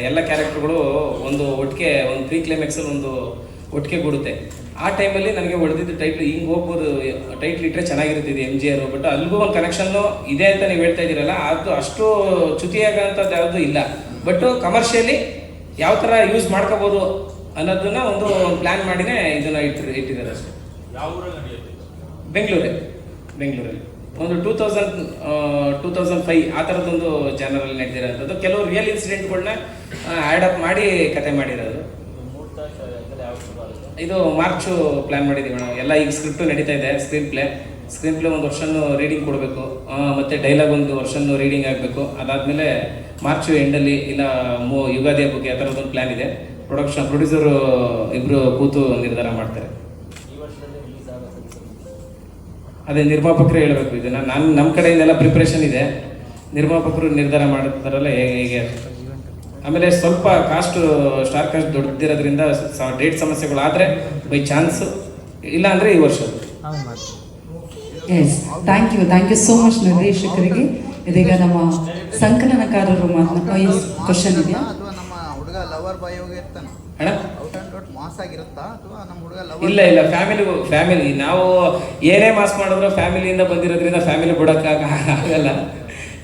ಎಲ್ಲ ಕ್ಯಾರೆಕ್ಟರ್ಗಳು ಒಂದು ಒಟ್ಟಿಗೆ ಒಂದು ಪ್ರೀ ಕ್ಲೈಮ್ಯಾಕ್ಸಲ್ಲಿ ಒಂದು ಒಟ್ಟಿಗೆ ಕೊಡುತ್ತೆ. ಆ ಟೈಮಲ್ಲಿ ನನಗೆ ಹೊಡೆದಿದ್ದು ಟೈಟ್ಲು ಹಿಂಗೆ ಹೋಗ್ಬೋದು, ಟೈಟ್ಲ್ ಇಟ್ಟರೆ ಚೆನ್ನಾಗಿರ್ತಿದೆ MGR, ಬಟ್ ಅಲ್ಲಿಗೂ ಒಂದು ಕನೆಕ್ಷನ್ನು ಇದೆ ಅಂತ ನೀವು ಹೇಳ್ತಾ ಇದ್ದೀರಲ್ಲ, ಅದು ಅಷ್ಟು ಚ್ಯುತಿಯಾಗೋಂಥದ್ದು ಯಾವುದೂ ಇಲ್ಲ. ಬಟ್ ಕಮರ್ಷಿಯಲಿ ಯಾವ ಥರ ಯೂಸ್ ಮಾಡ್ಕೋಬೋದು ಅನ್ನೋದನ್ನ ಒಂದು ಪ್ಲ್ಯಾನ್ ಮಾಡಿನೇ ಇದನ್ನು ಇಟ್ಟಿದ್ದಾರೆ ಅಷ್ಟೇ. ಯಾವ ಊರಲ್ಲಿ ನಡೆಯುತ್ತೆ? ಬೆಂಗಳೂರಲ್ಲಿ ಒಂದು 2005 ಆ ಥರದ್ದೊಂದು ಜಾನರಲ್ಲಿ ನಡೆದಿರೋಂಥದ್ದು. ಕೆಲವು ರಿಯಲ್ ಇನ್ಸಿಡೆಂಟ್ಗಳನ್ನ ಆ್ಯಡ್ ಅಪ್ ಮಾಡಿ ಕತೆ ಮಾಡಿರೋದು. ಮುಹೂರ್ತ ಇದೆಲ್ಲ ಯಾವಾಗ ಶುರು ಆಗುತ್ತೆ? ಇದು ಮಾರ್ಚು ಪ್ಲ್ಯಾನ್ ಮಾಡಿದ್ದೀವಿ ನಾವು ಎಲ್ಲ. ಈಗ ಸ್ಕ್ರಿಪ್ಟು ನಡೀತಾ ಇದೆ, ಸ್ಕ್ರೀನ್ ಪ್ಲೇ ಒಂದು ವರ್ಷನೂ ರೀಡಿಂಗ್ ಕೊಡಬೇಕು, ಮತ್ತು ಡೈಲಾಗ್ ಒಂದು ವರ್ಷನೂ ರೀಡಿಂಗ್ ಆಗಬೇಕು. ಅದಾದಮೇಲೆ ಮಾರ್ಚ್ ಎಂಡಲ್ಲಿ ಇಲ್ಲ ಯುಗಾದಿ ಹಬ್ಬಕ್ಕೆ ಆ ಥರದ್ದೊಂದು ಪ್ಲ್ಯಾನ್ ಇದೆ. ಪ್ರೊಡ್ಯೂಸರು ಇಬ್ಬರು ಕೂತು ನಿರ್ಧಾರ ಮಾಡ್ತಾರೆ. ಈ ವರ್ಷದಲ್ಲಿ ರಿಲೀಸ್ ಆಗುತ್ತೆ? ಅದೇ ನಿರ್ಮಾಪಕರೇ ಹೇಳಬೇಕು ಇದನ್ನು. ನಮ್ಮ ಕಡೆಯಿಂದೆಲ್ಲ ಪ್ರಿಪ್ರೇಷನ್ ಇದೆ, ನಿರ್ಮಾಪಕರು ನಿರ್ಧಾರ ಮಾಡ್ತಾರಲ್ಲ ಹೇಗೆ. ಆಮೇಲೆ ಸ್ವಲ್ಪ ಕಾಸ್ಟ್, ಸ್ಟಾರ್ ಕಾಸ್ಟ್ ದೊಡ್ಡದಿರೋದ್ರಿಂದ ಡೇಟ್ ಸಮಸ್ಯೆಗಳಾದರೆ ಬೈ ಚಾನ್ಸ್, ಇಲ್ಲ ಅಂದರೆ ಈ ವರ್ಷ. Yes, thank you so much ನಿರ್ದೇಶಕರಿಗೆ. ಇದೀಗ ನಮ್ಮ ಸಂಕಲನಕಾರರು ಕ್ವಶನ್ ಇದೆಯಾ? ಅಥವಾ ನಮ್ಮ ಹುಡುಗ ಲವರ್ ಬಾಯ್ ಹೋಗಿ ಇರ್ತಾನ ಅಣ್ಣ ಔಟ್ ಅಂಡ್ ಔಟ್ ಮಾಸ್ ಆಗಿರುತ್ತಾ, ಅಥವಾ ನಮ್ಮ ಹುಡುಗ ಇಲ್ಲ ಫ್ಯಾಮಿಲಿ ನಾವು ಏನೇ ಮಾಸ್ ಮಾಡಿದ್ರು ಫ್ಯಾಮಿಲಿಯಿಂದ ಬಂದಿರೋದ್ರಿಂದ ಫ್ಯಾಮಿಲಿ ಬಿಡೋಕ್ಕಾಗಲ್ಲ.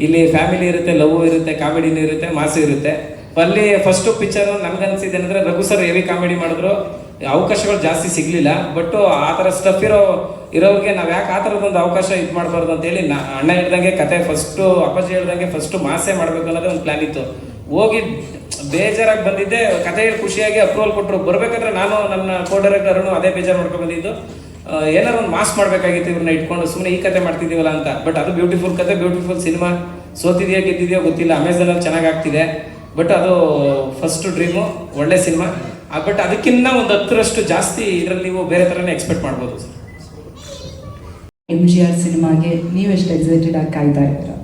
ಇಲ್ಲಿ ಫ್ಯಾಮಿಲಿ ಇರುತ್ತೆ, ಲವ್ ಇರುತ್ತೆ, ಕಾಮಿಡಿನೂ ಇರುತ್ತೆ, ಮಾಸು ಇರುತ್ತೆ. ಅಲ್ಲಿ ಫಸ್ಟು ಪಿಕ್ಚರ್ ನನ್ಗನ್ಸಿದೆ ಅಂದರೆ ರಘು ಸರ್ ಹೆವಿ ಕಾಮಿಡಿ ಮಾಡಿದ್ರು, ಅವಕಾಶಗಳು ಜಾಸ್ತಿ ಸಿಗಲಿಲ್ಲ. ಬಟ್ ಆ ಥರ ಸ್ಟಫ್ ಇರೋರಿಗೆ ನಾವು ಯಾಕೆ ಆ ಥರದೊಂದು ಅವಕಾಶ ಇದು ಮಾಡಬಾರ್ದು ಅಂತೇಳಿ ಅಣ್ಣ ಹೇಳ್ದಂಗೆ ಕತೆ ಫಸ್ಟು, ಅಪ್ಪಾಜಿ ಹೇಳ್ದಂಗೆ ಫಸ್ಟು ಮಾಸೇ ಮಾಡಬೇಕು ಅನ್ನೋದೇ ಒಂದು ಪ್ಲ್ಯಾನ್ ಇತ್ತು. ಹೋಗಿ ಬೇಜಾರಾಗಿ ಬಂದಿದ್ದೆ, ಕತೆ ಹೇಳಿ ಖುಷಿಯಾಗಿ ಅಪ್ರೂವಲ್ ಕೊಟ್ಟರು. ಬರಬೇಕಾದ್ರೆ ನಾನು ನನ್ನ ಕೋ ಡೈರೆಕ್ಟರ್ನು ಅದೇ ಬೇಜಾರು ಮಾಡ್ಕೊಂಡು ಬಂದಿದ್ದು, ಏನಾರು ಒಂದು ಮಾಸ್ ಮಾಡಬೇಕಾಗಿತ್ತು ಇವ್ರನ್ನ ಇಟ್ಕೊಂಡು, ಸುಮ್ಮನೆ ಈ ಕತೆ ಮಾಡ್ತಿದ್ದೀವಲ್ಲ ಅಂತ. ಬಟ್ ಅದು ಬ್ಯೂಟಿಫುಲ್ ಕತೆ, ಬ್ಯೂಟಿಫುಲ್ ಸಿನಿಮಾ. ಸೋತಿದೆಯೋ ಗೆದ್ದಿದೆಯೋ ಗೊತ್ತಿಲ್ಲ, ಅಮೆಝಾನಲ್ಲಿ ಚೆನ್ನಾಗಿ ಆಗ್ತಿದೆ. ಬಟ್ ಅದು ಫಸ್ಟ್ ಡ್ರೀಮು, ಒಳ್ಳೆ ಸಿನಿಮಾ. ಬಟ್ ಅದಕ್ಕಿಂತ ಒಂದು 10ರಷ್ಟು ಜಾಸ್ತಿ ಇದರಲ್ಲಿ ನೀವು ಬೇರೆ ಥರನೇ ಎಕ್ಸ್ಪೆಕ್ಟ್ ಮಾಡ್ಬೋದು ಸರ್. MGR ಸಿನಿಮಾಗೆ ನೀವೆಷ್ಟು ಎಕ್ಸೈಟೆಡ್ ಆಗಿ ಕಾಯ್ತಾ ಇದ್ದೀರಾ?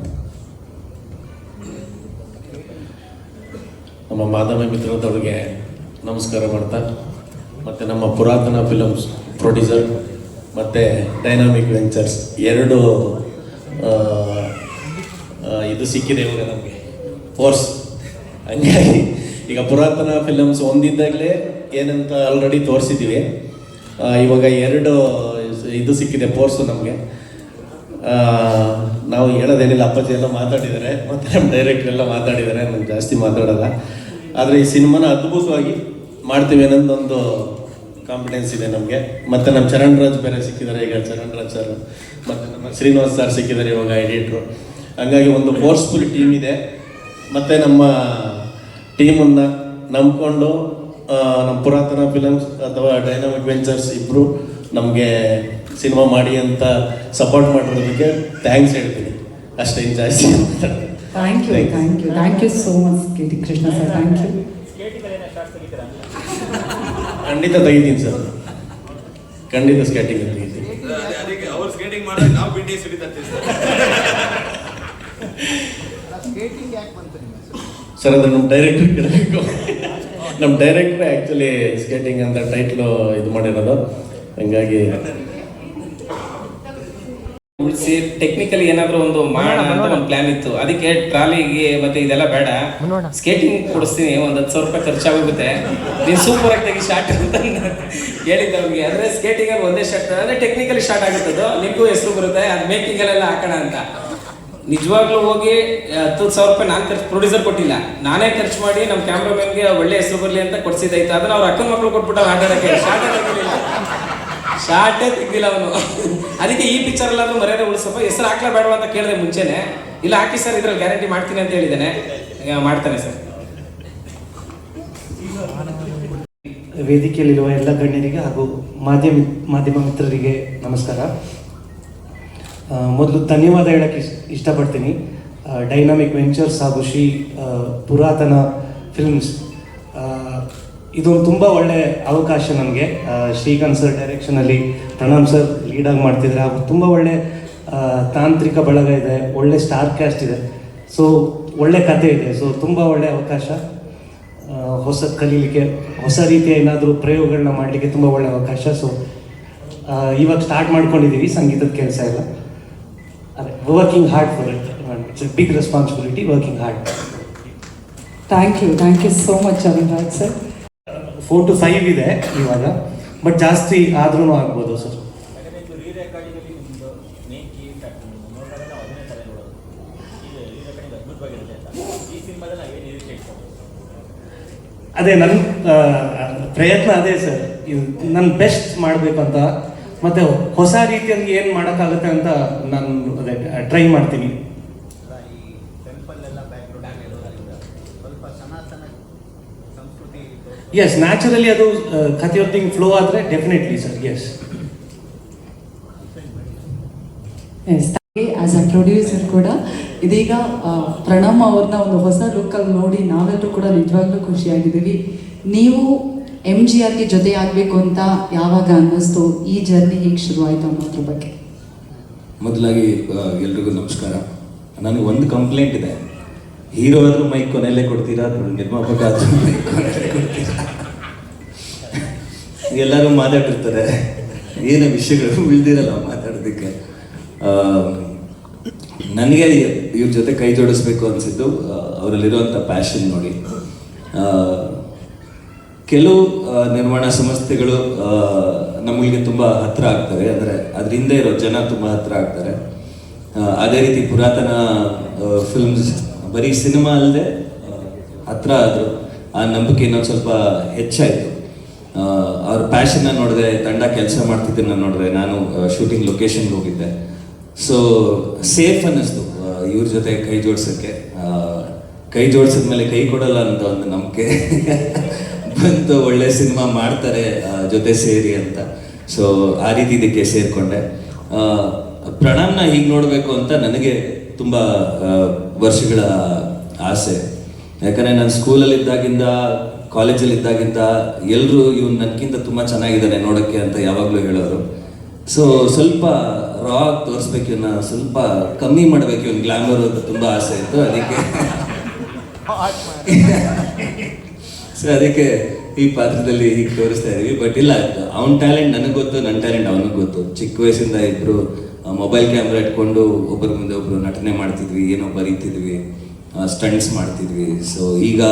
ನಮ್ಮ ಮಾಧ್ಯಮ ಮಿತ್ರದವರಿಗೆ ನಮಸ್ಕಾರ ಮಾಡ್ತಾ, ಮತ್ತು ನಮ್ಮ ಪುರಾತನ ಫಿಲಮ್ಸ್ ಪ್ರೊಡ್ಯೂಸರ್ ಮತ್ತು ಡೈನಾಮಿಕ್ ವೆಂಚರ್ಸ್ ಎರಡು ಇದು ಸಿಕ್ಕಿದೆ ಇವಾಗ ನಮಗೆ ಫೋರ್ಸ್. ಹಂಗಾಗಿ ಈಗ ಪುರಾತನ ಫಿಲಮ್ಸ್ ಒಂದಿದ್ದಾಗಲೇ ಏನಂತ ಆಲ್ರೆಡಿ ತೋರಿಸಿದ್ದೀವಿ. ಇವಾಗ ಎರಡು ಇದು ಸಿಕ್ಕಿದೆ ಫೋರ್ಸು ನಮಗೆ. ನಾವು ಹೇಳೋದೇನಿಲ್ಲ, ಅಪ್ಪಾಜಿ ಎಲ್ಲ ಮಾತಾಡಿದ್ದಾರೆ, ಮತ್ತು ನಮ್ಮ ಡೈರೆಕ್ಟರ್ ಎಲ್ಲ ಮಾತಾಡಿದ್ದಾರೆ, ನಾನು ಜಾಸ್ತಿ ಮಾತಾಡೋಲ್ಲ. ಆದರೆ ಈ ಸಿನಿಮಾನ ಅದ್ಭುತವಾಗಿ ಮಾಡ್ತೀವಿ ಅನ್ನೋದೊಂದು ಕಾನ್ಫಿಡೆನ್ಸ್ ಇದೆ ನಮಗೆ. ಮತ್ತು ನಮ್ಮ ಚರಣ್ ರಾಜ್ ಬೇರೆ ಸಿಕ್ಕಿದ್ದಾರೆ ಈಗ, ಚರಣ್ ರಾಜ್ ಸರ್, ಮತ್ತು ನಮ್ಮ ಶ್ರೀನಿವಾಸ್ ಸರ್ ಸಿಕ್ಕಿದ್ದಾರೆ ಇವಾಗ ಎಡಿಟ್ರು. ಹಂಗಾಗಿ ಒಂದು ಫೋರ್ಸ್ಫುಲ್ ಟೀಮ್ ಇದೆ. ಮತ್ತು ನಮ್ಮ ಟೀಮನ್ನು ನಂಬ್ಕೊಂಡು ನಮ್ಮ ಪುರಾತನ ಫಿಲಮ್ಸ್ ಅಥವಾ ಡೈನಾಮಿಕ್ ವೆಂಚರ್ಸ್ ಇಬ್ಬರು ನಮಗೆ ಸಿನಿಮಾ ಮಾಡಿ ಅಂತ ಸಪೋರ್ಟ್ ಮಾಡಿರೋದಕ್ಕೆ ಥ್ಯಾಂಕ್ಸ್ ಹೇಳ್ತೀನಿ. ಅಷ್ಟೇ, ಇನ್ನು ಜಾಸ್ತಿ. Thank you so much Krishna sir, thank you. ಸ್ಕೇಟಿಂಗಲ್ಲಿ ಶಾರ್ಟ್ ತೆಗಿತೀರಾ? ಖಂಡಿತ ತೆಗಿತೀನಿ ಸರ್, ಖಂಡಿತ ಸ್ಕೇಟಿಂಗ್ ತೆಗಿತೀನಿ. ಅದಕ್ಕೆ ಅವ್ರು ಸ್ಕೇಟಿಂಗ್ ಮಾಡಿದ್ರೆ ನಾವು ಬಿಂಡಿ ಸಿಡಿತೀವಿ ಸ್ಕೇಟಿಂಗ್ ಯಾಕೆ ಬಂತು ನಿಮ್ಮ ಹೆಸರು? ಸರ್ ಅದು ನಮ್ಮ ಡೈರೆಕ್ಟರ್ ಕೇಳಬೇಕು. ನಮ್ಮ ಡೈರೆಕ್ಟ್ರೆ ಆ್ಯಕ್ಚುಲಿ ಸ್ಕೇಟಿಂಗ್ ಅಂತ ಟೈಟ್ಲು ಇದು ಮಾಡಿರೋದು. ಹಂಗಾಗಿ ಉಳಿಸಿ ಟೆಕ್ನಿಕಲಿ ಏನಾದರೂ ಒಂದು ಮಾಡೋಣ ಅಂತ ಒಂದು ಪ್ಲಾನ್ ಇತ್ತು. ಅದಕ್ಕೆ ಟ್ರಾಲಿಗೆ ಮತ್ತೆ ಇದೆಲ್ಲ ಬೇಡ, ಸ್ಕೇಟಿಂಗ್ ಕೊಡಿಸ್ತೀನಿ, ಒಂದು 10,000 ರೂಪಾಯಿ ಖರ್ಚಾಗೋಗುತ್ತೆ, ನೀನು ಸೂಪರ್ ಆಗಿ ತೆಗಿ ಶಾರ್ಟ್ ಅಂತ ಹೇಳಿದ್ದೆ ಅವ್ರಿಗೆ. ಅಂದರೆ ಸ್ಕೇಟಿಂಗಲ್ಲಿ ಒಂದೇ ಶಾರ್ಟ್ ಅಂದರೆ ಟೆಕ್ನಿಕಲಿ ಶಾರ್ಟ್ ಆಗುತ್ತದು, ನಿಮಗೂ ಹೆಸರು ಬರುತ್ತೆ, ಅದು ಮೇಕಿಂಗಲ್ಲೆಲ್ಲ ಹಾಕೋಣ ಅಂತ. ನಿಜವಾಗ್ಲೂ ಹೋಗಿ 10,000 ರೂಪಾಯಿ ನಾನು ಪ್ರೊಡ್ಯೂಸರ್ ಕೊಟ್ಟಿಲ್ಲ, ನಾನೇ ಖರ್ಚು ಮಾಡಿ ನಮ್ಮ ಕ್ಯಾಮ್ರಾಮನ್ಗೆ ಒಳ್ಳೆ ಹೆಸರು ಬರಲಿ ಅಂತ ಕೊಡ್ಸಿದ್ದೈತೆ. ಅದನ್ನ ಅವ್ರ ಅಕ್ಕನ ಮಕ್ಕಳು ಕೊಟ್ಬಿಟ್ಟ ಆಟಾಡಕ್ಕೆ, ಶಾರ್ಟೇ ತೆಗ್ದಿಲ್ಲ ಅವನು. ಅದಕ್ಕೆ ಈ ಪಿಕ್ಚರ್ ಎಲ್ಲಾದ್ರೂ ಮರ್ಯಾದೆ ಉಳಿಸಪ್ಪ, ಹೆಸರು ಹಾಕ್ಲಾ ಬೇಡವಾ ಅಂತ ಕೇಳಿದೆ ಮುಂಚೆನೆ. ಇಲ್ಲ ಹಾಕಿ ಸರ್, ಇದ್ರಲ್ಲಿ ಗ್ಯಾರಂಟಿ ಮಾಡ್ತೀನಿ ಅಂತ ಹೇಳಿದ್ದೇನೆ, ಮಾಡ್ತಾನೆ ಸರ್. ವೇದಿಕೆಯಲ್ಲಿರುವ ಎಲ್ಲ ಗಣ್ಯರಿಗೆ ಹಾಗೂ ಮಾಧ್ಯಮ ಮಿತ್ರರಿಗೆ ನಮಸ್ಕಾರ. ಮೊದಲು ಧನ್ಯವಾದ ಹೇಳೋಕ್ಕೆ ಇಷ್ಟಪಡ್ತೀನಿ ಡೈನಾಮಿಕ್ ವೆಂಚರ್ಸ್ ಹಾಗೂ ಶ್ರೀ ಪುರಾತನ ಫಿಲ್ಮ್ಸ್. ಇದೊಂದು ತುಂಬ ಒಳ್ಳೆಯ ಅವಕಾಶ ನನಗೆ. ಶ್ರೀಕಾಂತ್ ಸರ್ ಡೈರೆಕ್ಷನಲ್ಲಿ ಪ್ರಣಾಮ್ ಸರ್ ಲೀಡಾಗಿ ಮಾಡ್ತಿದ್ದಾರೆ, ಹಾಗೂ ತುಂಬ ಒಳ್ಳೆ ತಾಂತ್ರಿಕ ಬಳಗ ಇದೆ, ಒಳ್ಳೆ ಸ್ಟಾರ್ ಕ್ಯಾಸ್ಟ್ ಇದೆ, ಸೊ ಒಳ್ಳೆ ಕಥೆ ಇದೆ. ಸೊ ತುಂಬ ಒಳ್ಳೆಯ ಅವಕಾಶ, ಹೊಸ ಕಲೀಲಿಕ್ಕೆ, ಹೊಸ ರೀತಿಯ ಏನಾದರೂ ಪ್ರಯೋಗಗಳನ್ನ ಮಾಡಲಿಕ್ಕೆ ತುಂಬ ಒಳ್ಳೆಯ ಅವಕಾಶ. ಸೊ ಇವಾಗ ಸ್ಟಾರ್ಟ್ ಮಾಡ್ಕೊಂಡಿದ್ದೀವಿ ಸಂಗೀತದ ಕೆಲಸ ಎಲ್ಲ. ಅದೇ working hard for it. It's a big responsibility, working hard. Thank you so much Avinash sir. 4 to 5 ಇದೆ ಇವಾಗ, ಬಟ್ ಜಾಸ್ತಿ ಆದ್ರೂ ಆಗ್ಬೋದು ಸರ್. ಅದೇ ನನ್ನ ಪ್ರಯತ್ನ ಅದೇ ಸರ್, ನನ್ನ ಬೆಸ್ಟ್ ಮಾಡಬೇಕು ಅಂತ, ಮತ್ತು ಹೊಸ ರೀತಿಯಲ್ಲಿ ಏನು ಮಾಡೋಕ್ಕಾಗುತ್ತೆ ಅಂತ ನಾನು ಅದೇ ಟ್ರೈ ಮಾಡ್ತೀನಿ. ಎಸ್, ನ್ಯಾಚುರಲಿ ಅದು ಕಥೆಯೊತ್ತಿಂಗ್ ಫ್ಲೋ ಆದರೆ definitely sir, yes. As a producer ಕೂಡ ಇದೀಗ ಪ್ರಣಮ್ ಅವ್ರನ್ನ ಒಂದು ಹೊಸ ಲುಕ್ಕಲ್ಲಿ ನೋಡಿ ನಾವೆಲ್ಲರೂ ಕೂಡ ನಿಜವಾಗ್ಲೂ ಖುಷಿಯಾಗಿದ್ದೀವಿ. ನೀವು MGRಗೆ ಜೊತೆ ಆಗಬೇಕು ಅಂತ ಯಾವಾಗ ಅನ್ನಿಸ್ತು? ಈ ಜರ್ನಿ ಹೇಗೆ ಶುರುವಾಯಿತು ಅನ್ನೋದ್ರ ಬಗ್ಗೆ. ಮೊದಲಾಗಿ ಎಲ್ರಿಗೂ ನಮಸ್ಕಾರ. ನನಗೆ ಒಂದು ಕಂಪ್ಲೇಂಟ್ ಇದೆ, ಹೀರೋ ಆದರೂ ಮೈಕ್ ಕೊನೆಯಲ್ಲೇ ಕೊಡ್ತೀರಾ, ನಿರ್ಮಾಪಕ ಆದರೂ ಮೈಕ್ ಕೊನೆಯಲ್ಲೇ ಕೊಡ್ತೀರಾ. ಎಲ್ಲರೂ ಮಾತಾಡಿರ್ತಾರೆ, ಏನು ವಿಷಯಗಳು ಉಳಿದಿರಲ್ಲ ಮಾತಾಡೋದಕ್ಕೆ. ನನಗೆ ಇವ್ರ ಜೊತೆ ಕೈ ಜೋಡಿಸ್ಬೇಕು ಅನಿಸಿದ್ದು ಅವರಲ್ಲಿರುವಂಥ ಪ್ಯಾಷನ್ ನೋಡಿ. ಕೆಲವು ನಿರ್ಮಾಣ ಸಂಸ್ಥೆಗಳು ನಮಗೆ ತುಂಬ ಹತ್ತಿರ ಆಗ್ತವೆ, ಅಂದರೆ ಅದ್ರ ಹಿಂದೆ ಇರೋ ಜನ ತುಂಬ ಹತ್ತಿರ ಆಗ್ತಾರೆ. ಅದೇ ರೀತಿ ಪುರಾತನ ಫಿಲ್ಮ್ಸ್ ಬರೀ ಸಿನಿಮಾ ಅಲ್ಲದೆ ಹತ್ತಿರ ಆದರು, ಆ ನಂಬಿಕೆ ಇನ್ನೊಂದು ಸ್ವಲ್ಪ ಹೆಚ್ಚಾಯಿತು. ಅವ್ರ ಪ್ಯಾಷನ್ನ ನೋಡಿದೆ, ತಂಡ ಕೆಲಸ ಮಾಡ್ತಿದ್ದನ್ನು ನೋಡಿದೆ, ನಾನು ಶೂಟಿಂಗ್ ಲೊಕೇಶನ್ಗೆ ಹೋಗಿದ್ದೆ. ಸೊ ಸೇಫ್ ಅನ್ನಿಸ್ತು ಇವ್ರ ಜೊತೆ ಕೈ ಜೋಡ್ಸೋಕ್ಕೆ. ಕೈ ಜೋಡಿಸಿದ್ಮೇಲೆ ಕೈ ಕೊಡಲ್ಲ ಅಂತ ಒಂದು ನಂಬಿಕೆ ಬಂತು, ಒಳ್ಳೆ ಸಿನಿಮಾ ಮಾಡ್ತಾರೆ ಜೊತೆ ಸೇರಿ ಅಂತ. ಸೊ ಆ ರೀತಿ ಇದಕ್ಕೆ ಸೇರಿಕೊಂಡೆ. ಪ್ರಣಾಮ್ನ ಹೀಗೆ ನೋಡಬೇಕು ಅಂತ ನನಗೆ ತುಂಬ ವರ್ಷಗಳ ಆಸೆ. ಯಾಕಂದರೆ ನಾನು ಸ್ಕೂಲಲ್ಲಿದ್ದಾಗಿಂದ, ಕಾಲೇಜಲ್ಲಿದ್ದಾಗಿಂದ ಎಲ್ಲರೂ ಇವ್ನು ನನಗಿಂತ ತುಂಬ ಚೆನ್ನಾಗಿದ್ದಾನೆ ನೋಡೋಕ್ಕೆ ಅಂತ ಯಾವಾಗಲೂ ಹೇಳೋರು. ಸೊ ಸ್ವಲ್ಪ ರಾ ತೋರಿಸ್ಬೇಕು, ಇವನ್ನ ಸ್ವಲ್ಪ ಕಮ್ಮಿ ಮಾಡಬೇಕು, ಇವನು ಗ್ಲಾಮರ್ ಅಂತ ತುಂಬ ಆಸೆ ಇತ್ತು. ಅದಕ್ಕೆ ಸೊ ಅದಕ್ಕೆ ಈ ಪಾತ್ರದಲ್ಲಿ ಹೀಗೆ ತೋರಿಸ್ತಾ ಇದೀವಿ. ಬಟ್ ಇಲ್ಲ, ಅವ್ನ ಟ್ಯಾಲೆಂಟ್ ನನಗೆ ಗೊತ್ತು, ನನ್ನ ಟ್ಯಾಲೆಂಟ್ ಅವನಿಗೆ ಗೊತ್ತು. ಚಿಕ್ಕ ವಯಸ್ಸಿಂದ ಇಬ್ಬರು ಮೊಬೈಲ್ ಕ್ಯಾಮ್ರಾ ಇಟ್ಕೊಂಡು ಒಬ್ಬರ ಮುಂದೆ ಒಬ್ಬರು ನಟನೆ ಮಾಡ್ತಿದ್ವಿ, ಏನೋ ಬರೀತಿದ್ವಿ, ಸ್ಟಂಟ್ಸ್ ಮಾಡ್ತಿದ್ವಿ. ಸೊ ಈಗ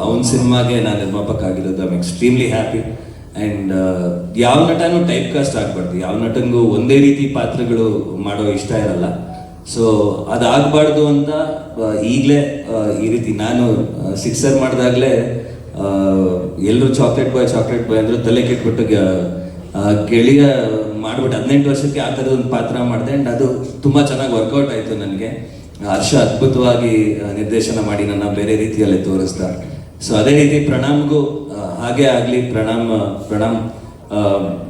ಅವನ ಸಿನಿಮಾಗೆ ನಾನು ನಿರ್ಮಾಪಕ ಆಗಿರೋದು I am extremely happy. And ಯಾವ ನಟನೂ ಟೈಪ್ ಕಾಸ್ಟ್ ಆಗಬಾರ್ದು, ಯಾವ ನಟನಿಗೂ ಒಂದೇ ರೀತಿ ಪಾತ್ರಗಳು ಮಾಡೋ ಇಷ್ಟ ಇರಲ್ಲ. ಸೊ ಅದಾಗಬಾರ್ದು ಅಂತ ಈಗಲೇ ಈ ರೀತಿ ನಾನು ಸಿಕ್ಸರ್ ಮಾಡಿದಾಗಲೇ ಎಲ್ಲರೂ ಚಾಕ್ಲೇಟ್ ಬಾಯ್ ಅಂದರು, ತಲೆ ಕೆಟ್ಬಿಟ್ಟು ಗೆಳೆಯ ಮಾಡಿಬಿಟ್ಟು 18 ವರ್ಷಕ್ಕೆ ಆ ಥರದ ಒಂದು ಪಾತ್ರ ಮಾಡಿದೆ. ಆ್ಯಂಡ್ ಅದು ತುಂಬ ಚೆನ್ನಾಗಿ ವರ್ಕೌಟ್ ಆಯಿತು ನನಗೆ. ಹರ್ಷ ಅದ್ಭುತವಾಗಿ ನಿರ್ದೇಶನ ಮಾಡಿ ನನ್ನ ಬೇರೆ ರೀತಿಯಲ್ಲಿ ತೋರಿಸ್ದ. ಸೊ ಅದೇ ರೀತಿ ಪ್ರಣಾಮ್ಗೂ ಹಾಗೆ ಆಗಲಿ. ಪ್ರಣಾಮ್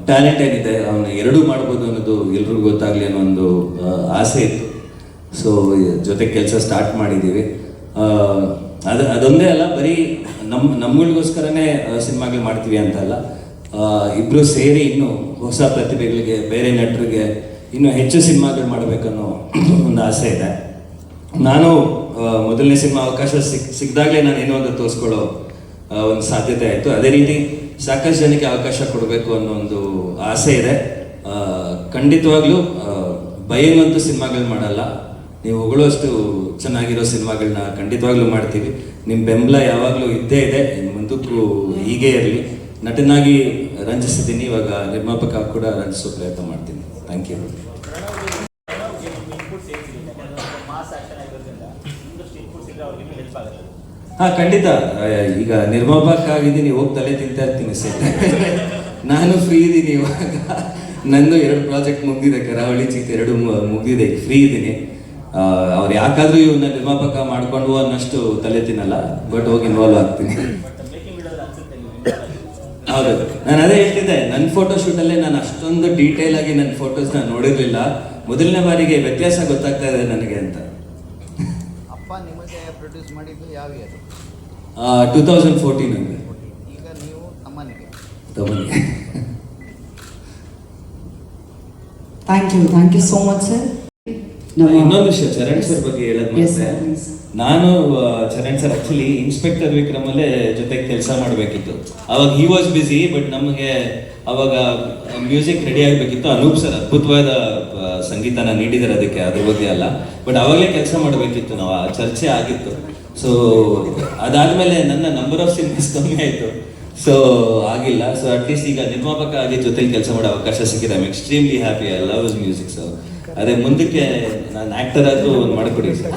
ಟ್ಯಾಲೆಂಟ್ ಏನಿದೆ ಅವನು ಎರಡೂ ಮಾಡ್ಬೋದು ಅನ್ನೋದು ಎಲ್ರಿಗೂ ಗೊತ್ತಾಗಲಿ ಅನ್ನೋ ಒಂದು ಆಸೆ ಇತ್ತು. ಸೊ ಜೊತೆ ಕೆಲಸ ಸ್ಟಾರ್ಟ್ ಮಾಡಿದ್ದೀವಿ. ಅದೊಂದೇ ಅಲ್ಲ, ಬರೀ ನಮ್ಮಗಳಿಗೋಸ್ಕರನೇ ಸಿನಿಮಾಗಳು ಮಾಡ್ತೀವಿ ಅಂತಲ್ಲ, ಇಬ್ಬರು ಸೇರಿ ಇನ್ನೂ ಹೊಸ ಪ್ರತಿಭೆಗಳಿಗೆ, ಬೇರೆ ನಟರಿಗೆ ಇನ್ನೂ ಹೆಚ್ಚು ಸಿನಿಮಾಗಳು ಮಾಡಬೇಕನ್ನೋ ಒಂದು ಆಸೆ ಇದೆ. ನಾನು ಮೊದಲನೇ ಸಿನಿಮಾ ಅವಕಾಶ ಸಿಕ್ಕಿದಾಗಲೇ ನಾನು ಏನೋ ಒಂದು ತೋರಿಸ್ಕೊಳ್ಳೋ ಒಂದು ಸಾಧ್ಯತೆ ಆಯಿತು. ಅದೇ ರೀತಿ ಸಾಕಷ್ಟು ಜನಕ್ಕೆ ಅವಕಾಶ ಕೊಡಬೇಕು ಅನ್ನೋ ಒಂದು ಆಸೆ ಇದೆ. ಖಂಡಿತವಾಗ್ಲೂ ಭಯಂಗಂತೂ ಸಿನಿಮಾಗಳು ಮಾಡಲ್ಲ, ನೀವು ಹೊಗಳೋಷ್ಟು ಚೆನ್ನಾಗಿರೋ ಸಿನಿಮಾಗಳನ್ನ ಖಂಡಿತವಾಗ್ಲೂ ಮಾಡ್ತೀವಿ. ನಿಮ್ಮ ಬೆಂಬಲ ಯಾವಾಗಲೂ ಇದ್ದೇ ಇದೆ, ಮುಂದಕ್ಕೂ ಹೀಗೆ ಇರಲಿ. ನಟನಾಗಿ ರಂಜಿಸಿದ್ದೀನಿ, ಇವಾಗ ನಿರ್ಮಾಪಕ ಕೂಡ ರಂಜಿಸೋ ಪ್ರಯತ್ನ ಮಾಡ್ತೀನಿ. Thank you. ಹೆಲ್ಪ್ ಆಗುತ್ತೆ? ಖಂಡಿತ. ಈಗ ನಿರ್ಮಾಪಕ ಹೋಗಿ ತಲೆ ತಿಂತಾ ಇರ್ತೀನಿ ಸರ್. ನಾನು ಫ್ರೀ ಇದ್ದೀನಿ ಇವಾಗ. ನಂದು 2 ಪ್ರಾಜೆಕ್ಟ್ ಮುಗಿದಿದೆ, ಕರಾವಳಿ ಚಿತ್ 2 ಮುಗಿದಿದೆ, ಫ್ರೀ ಇದ್ದೀನಿ. ಅವ್ರು ಯಾಕಾದ್ರೂ ಇವನ್ನ ನಿರ್ಮಾಪಕ ಮಾಡ್ಕೊಂಡು ಅನ್ನಷ್ಟು ತಲೆ ತಿನ್ನಲ್ಲ, ಬಟ್ ಹೋಗಿ ಇನ್ವಾಲ್ವ್ ಆಗ್ತೀನಿ. ಹೌದು, ನಾನು ಅದೇ ಹೇಳ್ತಿದ್ದೆ, ನನ್ನ ಫೋಟೋ ಶೂಟಲ್ಲೇ ನಾನು ಅಷ್ಟೊಂದು ಡೀಟೇಲ್ ಆಗಿ ನನ್ನ ಫೋಟೋಸ್ನ ನೋಡಿರಲಿಲ್ಲ. ಮೊದಲನೇ ಬಾರಿಗೆ ವ್ಯತ್ಯಾಸ ಗೊತ್ತಾಗ್ತಾ ಇದೆ ನನಗೆ ಅಂತ. ಅಪ್ಪ ನಿಮಗೆ ಪ್ರೊಡ್ಯೂಸ್ ಮಾಡಿದ್ದು ಯಾವ ಇಯರ್? 2014 ಅಲ್ಲಿ. ಈಗ ನೀವು ತಮ್ಮನಿಗೆ thank you so much sir. ಇನ್ನೊಂದು ವಿಷಯ ಚರಣ್ ಸರ್ ಬಗ್ಗೆ ಹೇಳೋದು ಮತ್ತೆ, ನಾನು ಚರಣ್ ಸರ್ ಆಕ್ಚುಲಿ ಇನ್ಸ್ಪೆಕ್ಟರ್ ವಿಕ್ರಮಲ್ಲೇ ಜೊತೆಗೆ ಕೆಲಸ ಮಾಡಬೇಕಿತ್ತು. ಅವಾಗ ಹಿ ವಾಸ್ ಬಿಸಿ, ಬಟ್ ನಮಗೆ ಅವಾಗ ಮ್ಯೂಸಿಕ್ ರೆಡಿ ಆಗಬೇಕಿತ್ತು. ಅನೂಪ್ ಸರ್ ಅದ್ಭುತವಾದ ಸಂಗೀತನ ನೀಡಿದ್ದಾರೆ ಅದಕ್ಕೆ, ಅದ್ರ ಬಗ್ಗೆ ಅಲ್ಲ, ಬಟ್ ಅವಾಗಲೇ ಕೆಲಸ ಮಾಡಬೇಕಿತ್ತು ನಾವು, ಆ ಚರ್ಚೆ ಆಗಿತ್ತು. ಸೊ ಅದಾದ್ಮೇಲೆ ನನ್ನ ನಂಬರ್ ಆಫ್ ಸಿನಿಮಾಸ್ ಕಮ್ಮಿ ಆಯಿತು, ಸೊ ಆಗಿಲ್ಲ. ಸೊ ಅಟ್ಲೀಸ್ಟ್ ಈಗ ನಿರ್ಮಾಪಕ ಆಗಿ ಜೊತೆಲಿ ಕೆಲಸ ಮಾಡೋ ಅವಕಾಶ ಸಿಕ್ಕಿದೆ. I am extremely happy. I love his music. So ಅದೇ ಮುಂದಕ್ಕೆ ನಾನು ಆಕ್ಟರ್ ಆದ್ರೂ ಒಂದು ಮಾಡಿಕೊಡಿ ಸರ್.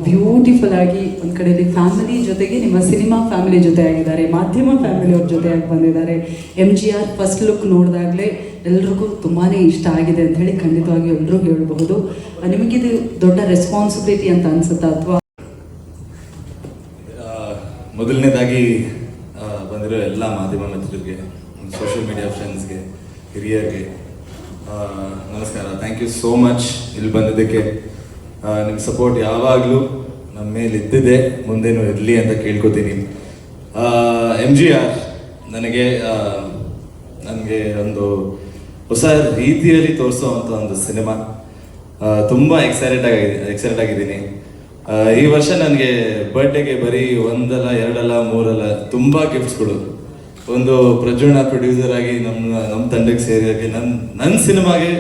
ಬ್ಯೂಟಿಫುಲ್ ಆಗಿ ಒಂದ್ ಕಡೆಯಲ್ಲಿ ಫ್ಯಾಮಿಲಿ ಜೊತೆಗೆ ನಿಮ್ಮ ಸಿನಿಮಾ ಫ್ಯಾಮಿಲಿ ಜೊತೆ ಆಗಿದ್ದಾರೆ, ಮಾಧ್ಯಮ ಫ್ಯಾಮಿಲಿ ಅವ್ರ ಜೊತೆಯಾಗಿ ಬಂದಿದ್ದಾರೆ. MGR ಫಸ್ಟ್ ಲುಕ್ ನೋಡಿದಾಗಲೇ ಎಲ್ರಿಗೂ ತುಂಬಾ ಇಷ್ಟ ಆಗಿದೆ ಅಂತ ಹೇಳಿ ಖಂಡಿತವಾಗಿ ಎಲ್ಲರೂ ಹೇಳಬಹುದು. ನಿಮಗಿದು ದೊಡ್ಡ ರೆಸ್ಪಾನ್ಸಿಬಿಲಿಟಿ ಅಂತ ಅನ್ಸುತ್ತಾ, ಅಥವಾ? ಮೊದಲನೇದಾಗಿ ಬಂದಿರೋ ಎಲ್ಲ ಮಾಧ್ಯಮ ಮಿತ್ರರಿಗೆ, ಸೋಷಿಯಲ್ ಮೀಡಿಯಾ ಫ್ರೆಂಡ್ಸ್ಗೆ, ಹಿರಿಯರಿಗೆ ನಮಸ್ಕಾರ. ಥ್ಯಾಂಕ್ ಯು ಸೋ ಮಚ್ ಇಲ್ಲಿ ಬಂದಿದ್ದಕ್ಕೆ. ನಿಮ್ಮ ಸಪೋರ್ಟ್ ಯಾವಾಗಲೂ ನಮ್ಮ ಮೇಲೆ ಇದ್ದಿದೆ, ಮುಂದೇನು ಇರಲಿ ಅಂತ ಕೇಳ್ಕೊತೀನಿ. MGR ನನಗೆ ಒಂದು ಹೊಸ ರೀತಿಯಲ್ಲಿ ತೋರಿಸೋವಂಥ ಒಂದು ಸಿನಿಮಾ. ತುಂಬ ಎಕ್ಸೈಟೆಡ್ ಆಗಿದ್ದೀನಿ. ಈ ವರ್ಷ ನನಗೆ ಬರ್ಡೇಗೆ ಬರೀ 1 ಅಲ್ಲ 2 ಅಲ್ಲ 3 ಅಲ್ಲ ತುಂಬ ಗಿಫ್ಟ್ಸ್ಗಳು. ಒಂದು ಪ್ರಜ್ವಣ ಪ್ರೊಡ್ಯೂಸರ್ ಆಗಿ ನಮ್ಮ ತಂಡಕ್ಕೆ ಸೇರಿದಾಗೆ ನನ್ನ ಸಿನಿಮಾಗೆ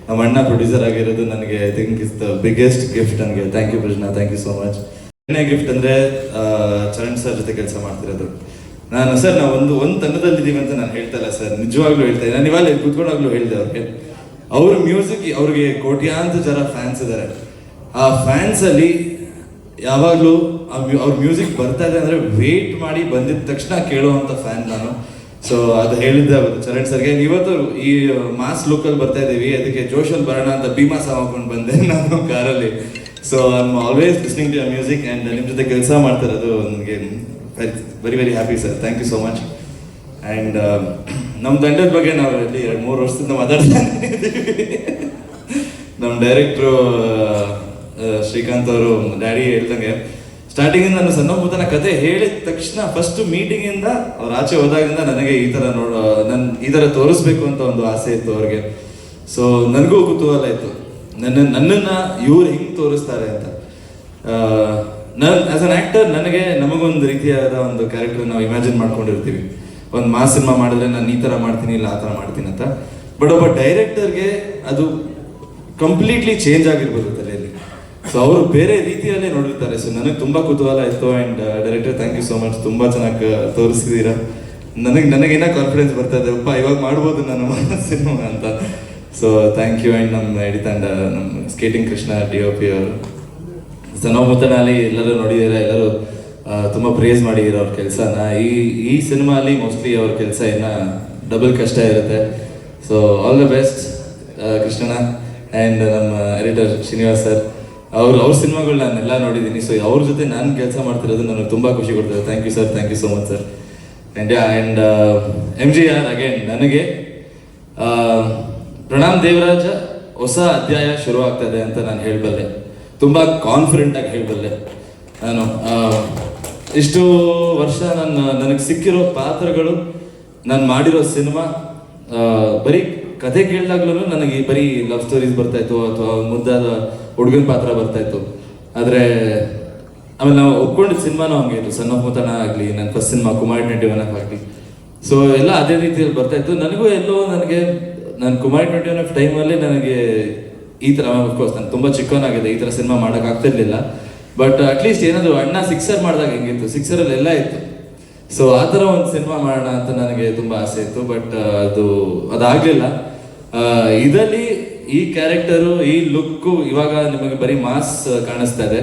ನಮ್ಮ ಅಣ್ಣ ಪ್ರೊಡ್ಯೂಸರ್ ಆಗಿರೋದು ನನಗೆ I think is the biggest gift ನನಗೆ. Thank you Prajwal, thank you so much. ಎರಡನೇ ಗಿಫ್ಟ್ ಅಂದರೆ ಚರಣ್ ಸರ್ ಜೊತೆ ಕೆಲಸ ಮಾಡ್ತಿರೋದು. ನಾವು ಒಂದು ತಂಡದಲ್ಲಿದ್ದೀವಿ ಅಂತ ನಾನು ಹೇಳ್ತಾ ಇಲ್ಲ ಸರ್, ನಿಜವಾಗ್ಲೂ ಹೇಳ್ತಾ ಇದ್ದೀನಿ. ನಾನು ಇವಾಗ ಕೂತ್ಕೊಂಡಾಗ್ಲೂ ಹೇಳಿದೆ ಅವ್ರಿಗೆ, ಅವ್ರ ಮ್ಯೂಸಿಕ್ ಅವ್ರಿಗೆ ಕೋಟ್ಯಾಂತರ ಜನ ಫ್ಯಾನ್ಸ್ ಇದ್ದಾರೆ. ಆ ಫ್ಯಾನ್ಸಲ್ಲಿ ಯಾವಾಗಲೂ ಅವ್ರ ಮ್ಯೂಸಿಕ್ ಬರ್ತಾ ಇದೆ ಅಂದರೆ ವೇಟ್ ಮಾಡಿ ಬಂದಿದ್ದ ತಕ್ಷಣ ಕೇಳುವಂಥ ಫ್ಯಾನ್ ನಾನು. ಸೊ ಅದು ಹೇಳಿದ್ದೆ ಅವತ್ತು ಚರಣ್ ಸರ್ಗೆ. ಇವತ್ತು ಈ ಮಾಸ್ ಲುಕ್ಕಲ್ಲಿ ಬರ್ತಾ ಇದ್ದೀವಿ, ಅದಕ್ಕೆ ಜೋಶಲ್ಲಿ ಬರೋಣ ಅಂತ ಭೀಮಾ ಸಾಂಗ್ ಹಾಕೊಂಡು ಬಂದೆ ನಾನು ಕಾರಲ್ಲಿ. So I am always listening to your music and ನಿಮ್ಮ ಜೊತೆ ಕೆಲಸ ಮಾಡ್ತಾ ಇರೋದು ನನಗೆ very very happy sir. Thank you so much. And ನಮ್ಮ ತಂಡದ ಬಗ್ಗೆ ನಾವು ಇಲ್ಲಿ 2-3 ವರ್ಷದಿಂದ ಮಾತಾಡ್ತಾ ಇದ್ದೀವಿ. ನಮ್ಮ ಡೈರೆಕ್ಟ್ರು ಶ್ರೀಕಾಂತ್ ಅವರು ಡ್ಯಾಡಿ ಹೇಳ್ದಂಗೆ ಸ್ಟಾರ್ಟಿಂಗಿಂದ ನಾನು ಸಣ್ಣಪುತನ ಕತೆ ಹೇಳಿದ ತಕ್ಷಣ ಫಸ್ಟ್ ಮೀಟಿಂಗಿಂದ ಅವ್ರು ಆಚೆ ಹೋದಾಗಿಂದ ನನಗೆ ಈ ಥರ ತೋರಿಸ್ಬೇಕು ಅಂತ ಒಂದು ಆಸೆ ಇತ್ತು ಅವ್ರಿಗೆ. ಸೊ ನನಗೂ ಕುತೂಹಲ ಇತ್ತು, ನನ್ನನ್ನು ಇವ್ರು ಹಿಂಗೆ ತೋರಿಸ್ತಾರೆ ಅಂತ. ಆಸ್ ಅನ್ ಆ್ಯಕ್ಟರ್ ನಮಗೊಂದು ರೀತಿಯಾದ ಒಂದು ಕ್ಯಾರೆಕ್ಟರ್ ನಾವು ಇಮ್ಯಾಜಿನ್ ಮಾಡ್ಕೊಂಡಿರ್ತೀವಿ. ಒಂದು ಮಾಸ್ ಸಿನಿಮಾ ಮಾಡಿದ್ರೆ ನಾನು ಈ ಥರ ಮಾಡ್ತೀನಿ, ಇಲ್ಲ ಆ ಥರ ಮಾಡ್ತೀನಿ ಅಂತ. ಬಟ್ ಒಬ್ಬ ಡೈರೆಕ್ಟರ್ಗೆ ಅದು ಕಂಪ್ಲೀಟ್ಲಿ ಚೇಂಜ್ ಆಗಿರ್ಬೋದು ತಲೆಯಲ್ಲಿ. ಸೊ ಅವರು ಬೇರೆ ರೀತಿಯಲ್ಲೇ ನೋಡಿರ್ತಾರೆ. ಸೊ ನನಗೆ ತುಂಬ ಕುತೂಹಲ ಇತ್ತು. And director thank you so much, ತುಂಬ ಚೆನ್ನಾಗಿ ತೋರಿಸ್ತಿದ್ದೀರಾ. ನನಗೇನೋ ಕಾನ್ಫಿಡೆನ್ಸ್ ಬರ್ತಾ ಇದೆ, ಅಪ್ಪ ಇವಾಗ ಮಾಡ್ಬೋದು ನಾನು ಸಿನಿಮಾ ಅಂತ. So thank you. ಆ್ಯಂಡ್ ನಮ್ಮ ಇಡೀ ತಂಡ, ನಮ್ಮ ಸ್ಕೇಟಿಂಗ್ ಕೃಷ್ಣ, DOP ಅವರು, ಸನೋಮುತನಲ್ಲಿ ಎಲ್ಲರೂ ನೋಡಿದ್ದೀರಾ, ಎಲ್ಲರೂ ತುಂಬ ಪ್ರೇಸ್ ಮಾಡಿದ್ದೀರ ಅವ್ರ ಕೆಲಸನ. ಈ ಸಿನಿಮಾಲಿ ಮೋಸ್ಟ್ಲಿ ಅವ್ರ ಕೆಲಸ ಇನ್ನೂ ಡಬಲ್ ಕಷ್ಟ ಇರುತ್ತೆ. ಸೊ ಆಲ್ ದ ಬೆಸ್ಟ್ ಕೃಷ್ಣನ. ಆ್ಯಂಡ್ ನಮ್ಮ ಎಡಿಟರ್ ಶ್ರೀನಿವಾಸ್ ಸರ್, ಅವ್ರ ಸಿನಿಮಾಗಳು ನಾನೆಲ್ಲ ನೋಡಿದ್ದೀನಿ. ಸೊ ಅವ್ರ ಜೊತೆ ನಾನು ಕೆಲಸ ಮಾಡ್ತಿರೋದು ನನಗೆ ತುಂಬ ಖುಷಿ ಕೊಡ್ತದೆ. Thank you sir, thank you so much sir. And MGR again ನನಗೆ ಪ್ರಣಾಮ್ ದೇವರಾಜ ಹೊಸ ಅಧ್ಯಾಯ ಶುರು ಆಗ್ತದೆ ಅಂತ ನಾನು ಹೇಳಬಲ್ಲೆ, ತುಂಬ ಕಾನ್ಫಿಡೆಂಟಾಗಿ ಹೇಳಬಲ್ಲೆ. ನಾನು ಇಷ್ಟು ವರ್ಷ ನನಗೆ ಸಿಕ್ಕಿರೋ ಪಾತ್ರಗಳು, ನಾನು ಮಾಡಿರೋ ಸಿನಿಮಾ, ಬರೀ ಕತೆ ಕೇಳಿದಾಗ್ಲೂ ನನಗೆ ಬರೀ ಲವ್ ಸ್ಟೋರೀಸ್ ಬರ್ತಾಯಿತ್ತು ಅಥವಾ ಮುದ್ದಾದ ಹುಡುಗನ ಪಾತ್ರ ಬರ್ತಾಯಿತ್ತು. ಆದರೆ ಆಮೇಲೆ ನಾವು ಒಪ್ಕೊಂಡಿದ್ದ ಸಿನಿಮಾನೂ ಹಂಗೆ ಇತ್ತು. ಸಣ್ಣ ಮುತನ ಆಗಲಿ, ನನ್ನ ಫಸ್ಟ್ ಸಿನಿಮಾ ಕುಮಾರಿ 21 ಆಗಲಿ. ಸೊ ಎಲ್ಲ ಅದೇ ರೀತಿಯಲ್ಲಿ ಬರ್ತಾಯಿತ್ತು. ನನಗೂ ಎಲ್ಲೋ ನಾನು ಕುಮಾರಿ 21 ಟೈಮಲ್ಲಿ ನನಗೆ ಈ ಥರ, ಅಫ್ಕೋರ್ಸ್ ನಾನು ತುಂಬ ಚಿಕ್ಕವನಾಗಿದೆ, ಈ ಥರ ಸಿನಿಮಾ ಮಾಡೋಕ್ಕಾಗ್ತಿರ್ಲಿಲ್ಲ. ಬಟ್ ಅಟ್ಲೀಸ್ಟ್ ಏನಾದರೂ ಅಣ್ಣ ಸಿಕ್ಸರ್ ಮಾಡಿದಾಗ ಹೆಂಗಿತ್ತು, ಸಿಕ್ಸರಲ್ಲಿ ಎಲ್ಲ ಇತ್ತು. ಸೊ ಆ ಥರ ಒಂದು ಸಿನಿಮಾ ಮಾಡೋಣ ಅಂತ ನನಗೆ ತುಂಬ ಆಸೆ ಇತ್ತು. ಬಟ್ ಅದಾಗಲಿಲ್ಲ. ಇದರಲ್ಲಿ ಈ ಕ್ಯಾರೆಕ್ಟರು, ಈ ಲುಕ್ಕು ಇವಾಗ ನಿಮಗೆ ಬರೀ ಮಾಸ್ ಕಾಣಿಸ್ತಾ ಇದೆ,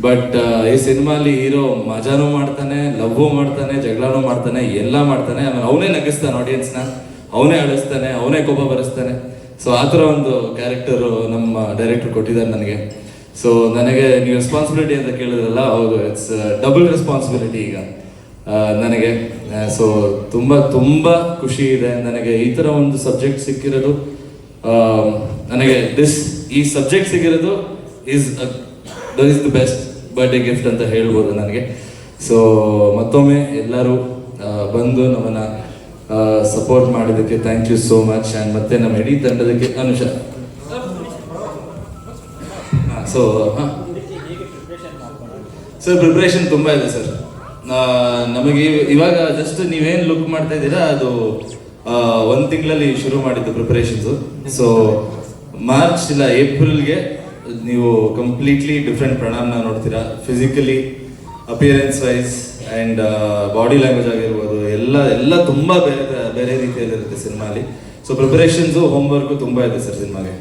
ಬಟ್ ಈ ಸಿನಿಮಾಲಿ ಹೀರೋ ಮಜಾನೂ ಮಾಡ್ತಾನೆ, ಲವ್ವು ಮಾಡ್ತಾನೆ, ಜಗಳನೂ ಮಾಡ್ತಾನೆ, ಎಲ್ಲ ಮಾಡ್ತಾನೆ. ಆಮೇಲೆ ಅವನೇ ನಗಿಸ್ತಾನೆ ಆಡಿಯನ್ಸ್ನ, ಅವನೇ ಅಳಿಸ್ತಾನೆ, ಅವನೇ ಕೋಪ ಬರೆಸ್ತಾನೆ. ಸೊ ಆ ಥರ ಒಂದು ಕ್ಯಾರೆಕ್ಟರು ನಮ್ಮ ಡೈರೆಕ್ಟರ್ ಕೊಟ್ಟಿದ್ದಾರೆ ನನಗೆ. ಸೊ ನನಗೆ ನೀವು ರೆಸ್ಪಾನ್ಸಿಬಿಲಿಟಿ ಅಂತ ಕೇಳಿದ್ರಲ್ಲ, ಹೌದು, ಇಟ್ಸ್ ಡಬಲ್ ರೆಸ್ಪಾನ್ಸಿಬಿಲಿಟಿ ಈಗ ನನಗೆ. ಸೊ ತುಂಬ ತುಂಬ ಖುಷಿ ಇದೆ ನನಗೆ ಈ ಥರ ಒಂದು ಸಬ್ಜೆಕ್ಟ್ ಸಿಕ್ಕಿರೋದು. ನನಗೆ ಈ ಸಬ್ಜೆಕ್ಟ್ ಸಿಕ್ಕಿರೋದು is the best birthday gift ಅಂತ ಹೇಳ್ಬೋದು ನನಗೆ. ಸೊ ಮತ್ತೊಮ್ಮೆ ಎಲ್ಲರೂ ಬಂದು ನಮ್ಮನ್ನು ಸಪೋರ್ಟ್ ಮಾಡಿದ್ದಕ್ಕೆ thank you so much. And ಮತ್ತೆ ನಮ್ಮ ಇಡೀ ತಂಡದಕ್ಕೆ ಅನುಷ. ಸೊ ಹಾಂ ಸರ್, ಪ್ರಿಪ್ರೇಷನ್ ತುಂಬ ಇದೆ ಸರ್. ನಮಗೆ ಇವಾಗ ಜಸ್ಟ್ ನೀವೇನು ಲುಕ್ ಮಾಡ್ತಾ ಇದ್ದೀರಾ ಅದು 1 ತಿಂಗಳಲ್ಲಿ ಶುರು ಮಾಡಿದ್ದು ಪ್ರಿಪರೇಷನ್ಸು. ಸೊ ಮಾರ್ಚ್ ಇಲ್ಲ ಏಪ್ರಿಲ್ಗೆ ನೀವು ಕಂಪ್ಲೀಟ್ಲಿ ಡಿಫ್ರೆಂಟ್ ಪ್ರಣಾಮ್ನ ನೋಡ್ತೀರಾ. Physically, appearance wise and body language ಆಗಿರ್ಬೋದು, ಎಲ್ಲ ತುಂಬ ಬೇರೆ ರೀತಿಯಲ್ಲಿರುತ್ತೆ ಸಿನಿಮಾಲಿ. ಸೊ ಪ್ರಿಪರೇಷನ್ಸು, ಹೋಮ್ವರ್ಕು ತುಂಬ ಇದೆ ಸರ್ ಸಿನಿಮಾಗೆ.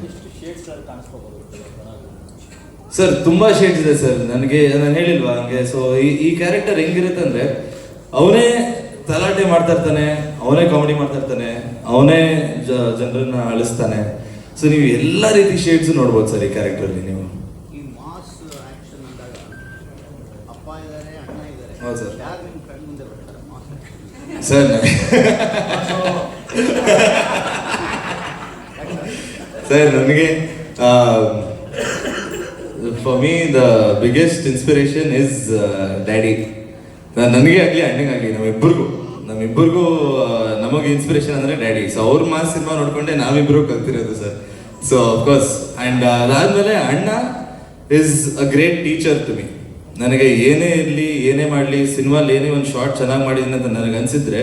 ಸರ್ ತುಂಬ ಶೇಡ್ಸ್ ಇದೆ ಸರ್. ನಾನು ಹೇಳಿಲ್ವಾ ಹಂಗೆ. ಸೊ ಈ ಕ್ಯಾರೆಕ್ಟರ್ ಹೆಂಗಿರುತ್ತೆ ಅಂದರೆ, ಅವನೇ ತಲಾಟೆ ಮಾಡ್ತಾ ಇರ್ತಾನೆ, ಅವನೇ ಕಾಮಿಡಿ ಮಾಡ್ತಾ ಇರ್ತಾನೆ, ಅವನೇ ಜನರನ್ನ ಅಳಿಸ್ತಾನೆ. ಸೊ ನೀವು ಎಲ್ಲ ರೀತಿ ಶೇಡ್ಸ್ ನೋಡ್ಬೋದು ಸರ್ ಈ ಕ್ಯಾರೆಕ್ಟರಲ್ಲಿ ನೀವು. ಈ ಮಾಸ್ ಆಕ್ಷನ್ ಅಂದಾಗ ಅಪ್ಪ ಇದ್ದಾರೆ, ಅಣ್ಣ ಇದ್ದಾರೆ, ಹೌದು ಸರ್. ಯಾರು ನಿಮ್ಮ ಕಣ್ಣು ಮುಂದೆ ಬರ್ತಾರೆ ಮಾಸ್? ಸರ್ ಸರ್ ನನಗೆ for me the biggest inspiration is daddy. ನನಗೆ ಆಗಲಿ, ಅಣ್ಣಗಾಗಲಿ, ನಮ್ಮಿಬ್ಬರಿಗೂ ನಮಗೆ ಇನ್ಸ್ಪಿರೇಷನ್ ಅಂದರೆ ಡ್ಯಾಡಿ. ಸೊ ಅವ್ರ ಮಾಸ್ ಸಿನಿಮಾ ನೋಡ್ಕೊಂಡೆ ನಾವಿಬ್ಬರು ಕಲ್ತಿರೋದು ಸರ್. So of course. ಆ್ಯಂಡ್ ಅದಾದಮೇಲೆ ಅಣ್ಣ is a great teacher to me. ನನಗೆ ಏನೇ ಇರಲಿ, ಏನೇ ಮಾಡಲಿ, ಸಿನಿಮಾಲಿ ಏನೇ ಒಂದು ಶಾರ್ಟ್ ಚೆನ್ನಾಗಿ ಮಾಡಿದ್ದೀನಿ ಅಂತ ನನಗೆ ಅನಿಸಿದ್ರೆ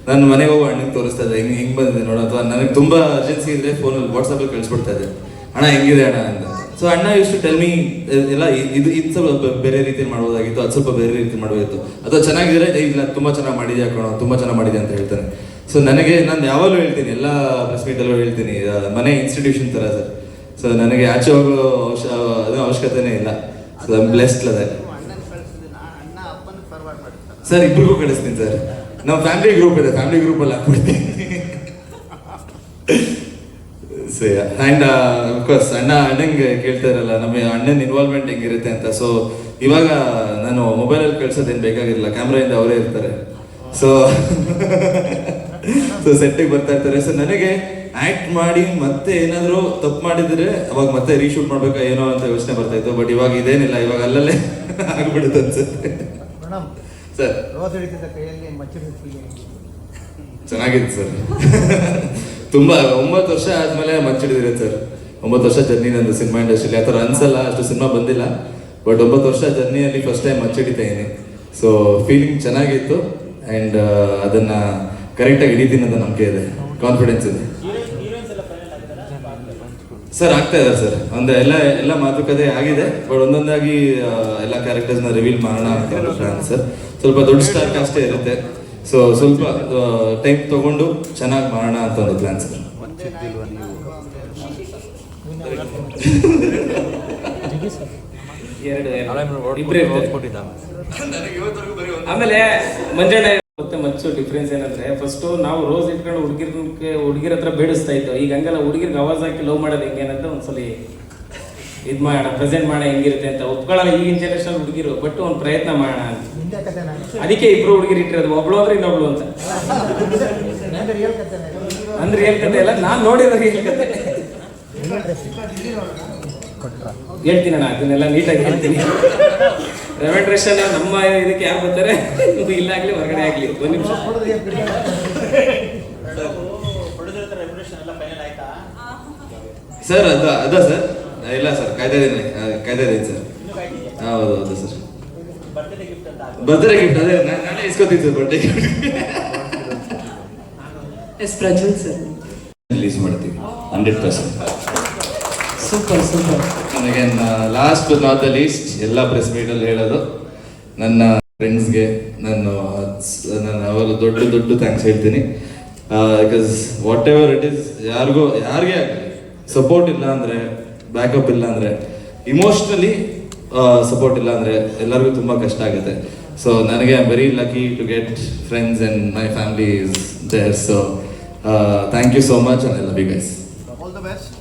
ನಾನು ಮನೆಗೆ ಹೋಗಿ ಅಣ್ಣಗೆ ತೋರಿಸ್ತಾ ಇದ್ದೆ, ಹಿಂಗೆ ಬಂದಿದೆ ನೋಡು. ಅಥವಾ ನನಗೆ ತುಂಬ ಅರ್ಜೆನ್ಸಿ ಇದ್ದರೆ ಫೋನಲ್ಲಿ ವಾಟ್ಸಪ್ಪಲ್ಲಿ ಕಳಿಸ್ಬಿಡ್ತಾ ಇದ್ದೆ, ಅಣ್ಣ ಹೆಂಗಿದೆ ಅಣ್ಣ ಅಂತ. ಸೊ ಅಣ್ಣ ಯೂಸ್ ಟು ಟೆಲ್ ಮೀ ಎಲ್ಲ ಇದು ಸ್ವಲ್ಪ ಬೇರೆ ರೀತಿಯಲ್ಲಿ ಮಾಡ್ಬೋದಾಗಿತ್ತು, ಅದು ಸ್ವಲ್ಪ ಬೇರೆ ರೀತಿ ಮಾಡಬೇಕಿತ್ತು, ಅಥವಾ ಚೆನ್ನಾಗಿದ್ರೆ ಇಲ್ಲ ತುಂಬ ಚೆನ್ನಾಗಿ ಮಾಡಿದ್ಯಾ ಕಣೋ, ತುಂಬ ಚೆನ್ನಾಗಿ ಮಾಡಿದೆ ಅಂತ ಹೇಳ್ತಾನೆ. ಸೊ ನನಗೆ ನಾನು ಯಾವಾಗಲೂ ಹೇಳ್ತೀನಿ, ಎಲ್ಲ ಪ್ರೆಸ್ ಮೀಟಲ್ಲೂ ಹೇಳ್ತೀನಿ, ಮನೆ ಇನ್ಸ್ಟಿಟ್ಯೂಷನ್ ಥರ ಸರ್. ಸೊ ನನಗೆ ಆಚೆ ಹೋಗೋ ಅವಶ್ಯಕತೆನೇ ಇಲ್ಲ. ಸೊ ಐ ಆಮ್ ಬ್ಲೆಸ್ಡ್ ಅದೇ. ಅಣ್ಣ ಅಪ್ಪನ ಫಾರ್ವರ್ಡ್ ಮಾಡ್ತಾರೆ ಸರ್, ಇಬ್ರಿಗೂ ಕಳಿಸ್ತೀನಿ ಸರ್. ನಮ್ಮ ಫ್ಯಾಮಿಲಿ ಗ್ರೂಪ್ ಇದೆ, ಫ್ಯಾಮಿಲಿ ಗ್ರೂಪಲ್ಲಿ ಹಾಕ್ಬಿಡ್ತೀನಿ. ಸೊ ಆ್ಯಂಡ್ ಅಫ್ಕೋರ್ಸ್ ಅಣ್ಣಂಗೆ ಕೇಳ್ತಾ ಇರಲ್ಲ ನಮ್ಮ ಅಣ್ಣನ ಇನ್ವಾಲ್ವ್ಮೆಂಟ್ ಹೆಂಗಿರುತ್ತೆ ಅಂತ. ಸೊ ಇವಾಗ ನಾನು ಮೊಬೈಲಲ್ಲಿ ಕಳ್ಸೋದೇನು ಬೇಕಾಗಿರಲ್ಲ, ಕ್ಯಾಮ್ರಾಯಿಂದ ಅವರೇ ಇರ್ತಾರೆ. ಸೊ ಸೆಟ್ಟಿಗೆ ಬರ್ತಾ ಇರ್ತಾರೆ. ಸೊ ನನಗೆ ಆ್ಯಕ್ಟ್ ಮಾಡಿ ಮತ್ತೆ ಏನಾದರೂ ತಪ್ಪು ಮಾಡಿದರೆ ಅವಾಗ ಮತ್ತೆ ರೀಶೂಟ್ ಮಾಡ್ಬೇಕಾ ಏನೋ ಅಂತ ಯೋಚನೆ ಬರ್ತಾ ಇತ್ತು. ಬಟ್ ಇವಾಗ ಇದೇನಿಲ್ಲ, ಇವಾಗ ಅಲ್ಲಲ್ಲೇ ಆಗ್ಬಿಡುತ್ತೆ ಅನ್ಸುತ್ತೆ. ಪ್ರಣಮ್ ಸರ್, ರೋಸ್ ಹಿಡಿತಿದ್ದ ಕೈಯಲ್ಲಿ ಮಚ್ಚಿನ ಚೆನ್ನಾಗಿದೆ ಸರ್. ತುಂಬ 9 ವರ್ಷ ಆದಮೇಲೆ ಮಚ್ಚಿಡಿದಿದೆ ಸರ್. 9 ವರ್ಷ ಜರ್ನಿ ನಂದು ಸಿನಿಮಾ ಇಂಡಸ್ಟ್ರಿಯಲ್ಲಿ. ಆ ಥರ ಅನ್ಸಲ್ಲ, ಅಷ್ಟು ಸಿನಿಮಾ ಬಂದಿಲ್ಲ, ಬಟ್ 9 ವರ್ಷ ಜರ್ನಿಯಲ್ಲಿ ಫಸ್ಟ್ ಟೈಮ್ ಮಚ್ಚಿಡಿತಾ ಇದ್ದೀನಿ. ಸೊ ಫೀಲಿಂಗ್ ಚೆನ್ನಾಗಿತ್ತು ಆ್ಯಂಡ್ ಅದನ್ನು ಕರೆಕ್ಟಾಗಿ ಹಿಡಿತೀನಿ ಅಂತ ನಂಬಿಕೆ ಇದೆ, ಕಾನ್ಫಿಡೆನ್ಸ್ ಇದೆ. ಸರ್ ಆಗ್ತಾ ಇದ್ದಾರೆ ಸರ್. ಎಲ್ಲ ಮಾತುಕತೆ ಆಗಿದೆ, ಬಟ್ ಒಂದೊಂದಾಗಿ ಎಲ್ಲ ಕ್ಯಾರೆಕ್ಟರ್ಸ್ನ ರಿವೀಲ್ ಮಾಡೋಣ ಅಂತ ಪ್ಲಾನ್ ಸರ್. ಸ್ವಲ್ಪ ದೊಡ್ಡ ಸ್ಟಾರ್ ಕಾಸ್ಟೇ ಇರುತ್ತೆ. ಸೊ ಸ್ವಲ್ಪ ಟೈಮ್ ತಗೊಂಡು ಚೆನ್ನಾಗಿ ಮಾಡೋಣ ಅಂತ ಒಂದು ಪ್ಲಾನ್ ಸರ್. ಆಮೇಲೆ ಮಂಜಣ್ಣ ಮತ್ತೆ ಮಚ್ಚು ಡಿಫ್ರೆನ್ಸ್ ಏನಂದ್ರೆ, ಫಸ್ಟ್ ನಾವು ರೋಸ್ ಇಟ್ಕೊಂಡು ಹುಡುಗಿರ ಹತ್ರ ಬೇಡಿಸ್ತಾ ಇದ್ದೋ. ಈಗ ಹಂಗಲ್ಲ, ಹುಡುಗಿರ್ಗೆ ಆವಾಜ್ ಹಾಕಿ ಲವ್ ಮಾಡೋದು ಹೆಂಗೇನಂತ ಒಂದ್ಸಲ ಇದು ಮಾಡೋಣ, ಪ್ರೆಸೆಂಟ್ ಮಾಡೋಣ ಹೆಂಗಿರುತ್ತೆ ಅಂತ. ಒಪ್ಕೊಳ್ಳಲ್ಲ ಈಗಿನ ಜನರೇಷನ್ ಹುಡುಗಿರು, ಬಟ್ ಒಂದು ಪ್ರಯತ್ನ ಮಾಡೋಣ ಅಂತ. ಅದಕ್ಕೆ ಇಬ್ರು ಹುಡುಗಿರು ಇಟ್ಟಿರೋದು, ಒಬ್ಳು ಅಂದ್ರೆ ಇನ್ನೊಬ್ಳು ಅಂತ. ಅಂದ್ರೆ ರಿಯಲ್ ಕತೆ ಅಲ್ಲ, ನಾನು ನೋಡಿರೋ ರಿಯಲ್ ಕತೆ ಹೇಳ್ತೀನಿ ಅಣ್ಣ, ಅದನ್ನೆಲ್ಲ ನೀಟಾಗಿ ಹೇಳ್ತೀನಿ. ರೆವೆಂಟ್ರೇಷನ್ ನಮ್ಮ ಇದಕ್ಕೆ ಯಾರು ಬರ್ತಾರೆ, ಇಲ್ಲಾಗ್ಲಿ ಹೊರಗಡೆ ಆಗ್ಲಿ. ಒಂದು ನಿಮಿಷ ಸರ್. ಅದ ಸರ್, ಇಲ್ಲ ಸರ್, ಕಾಯ್ತಾ ಇದ್ದೀನಿ ಸರ್. ಹೌದು ಸರ್. ಬರ್ತ್ಡೇ ಗಿಫ್ಟ್ ಅದೇ ನಾನೇ ಇಸ್ಕೊತೀನಿ sir. Birthday gift as Prajwal sir release ಮಾಡ್ತೀವಿ 100%. Super super. ನನಗೆ last but not the least ಎಲ್ಲ ಪ್ರೆಸ್ ಮೀಟಲ್ಲಿ ಹೇಳೋದು, ನನ್ನ ಫ್ರೆಂಡ್ಸ್ಗೆ ನಾನು ಅವಾಗ ದೊಡ್ಡ ಥ್ಯಾಂಕ್ಸ್ ಹೇಳ್ತೀನಿ. Because whatever it is, ಯಾರಿಗೇ ಆಗಲಿ ಸಪೋರ್ಟ್ ಇಲ್ಲ ಅಂದರೆ, ಬ್ಯಾಕಪ್ ಇಲ್ಲ ಅಂದರೆ, ಇಮೋಷ್ನಲಿ ಸಪೋರ್ಟ್ ಇಲ್ಲ ಅಂದರೆ ಎಲ್ಲರಿಗೂ ತುಂಬ ಕಷ್ಟ ಆಗುತ್ತೆ. ಸೊ ನನಗೆ I am very lucky to get friends and my family is there. So thank you so much and I love you guys. All the best.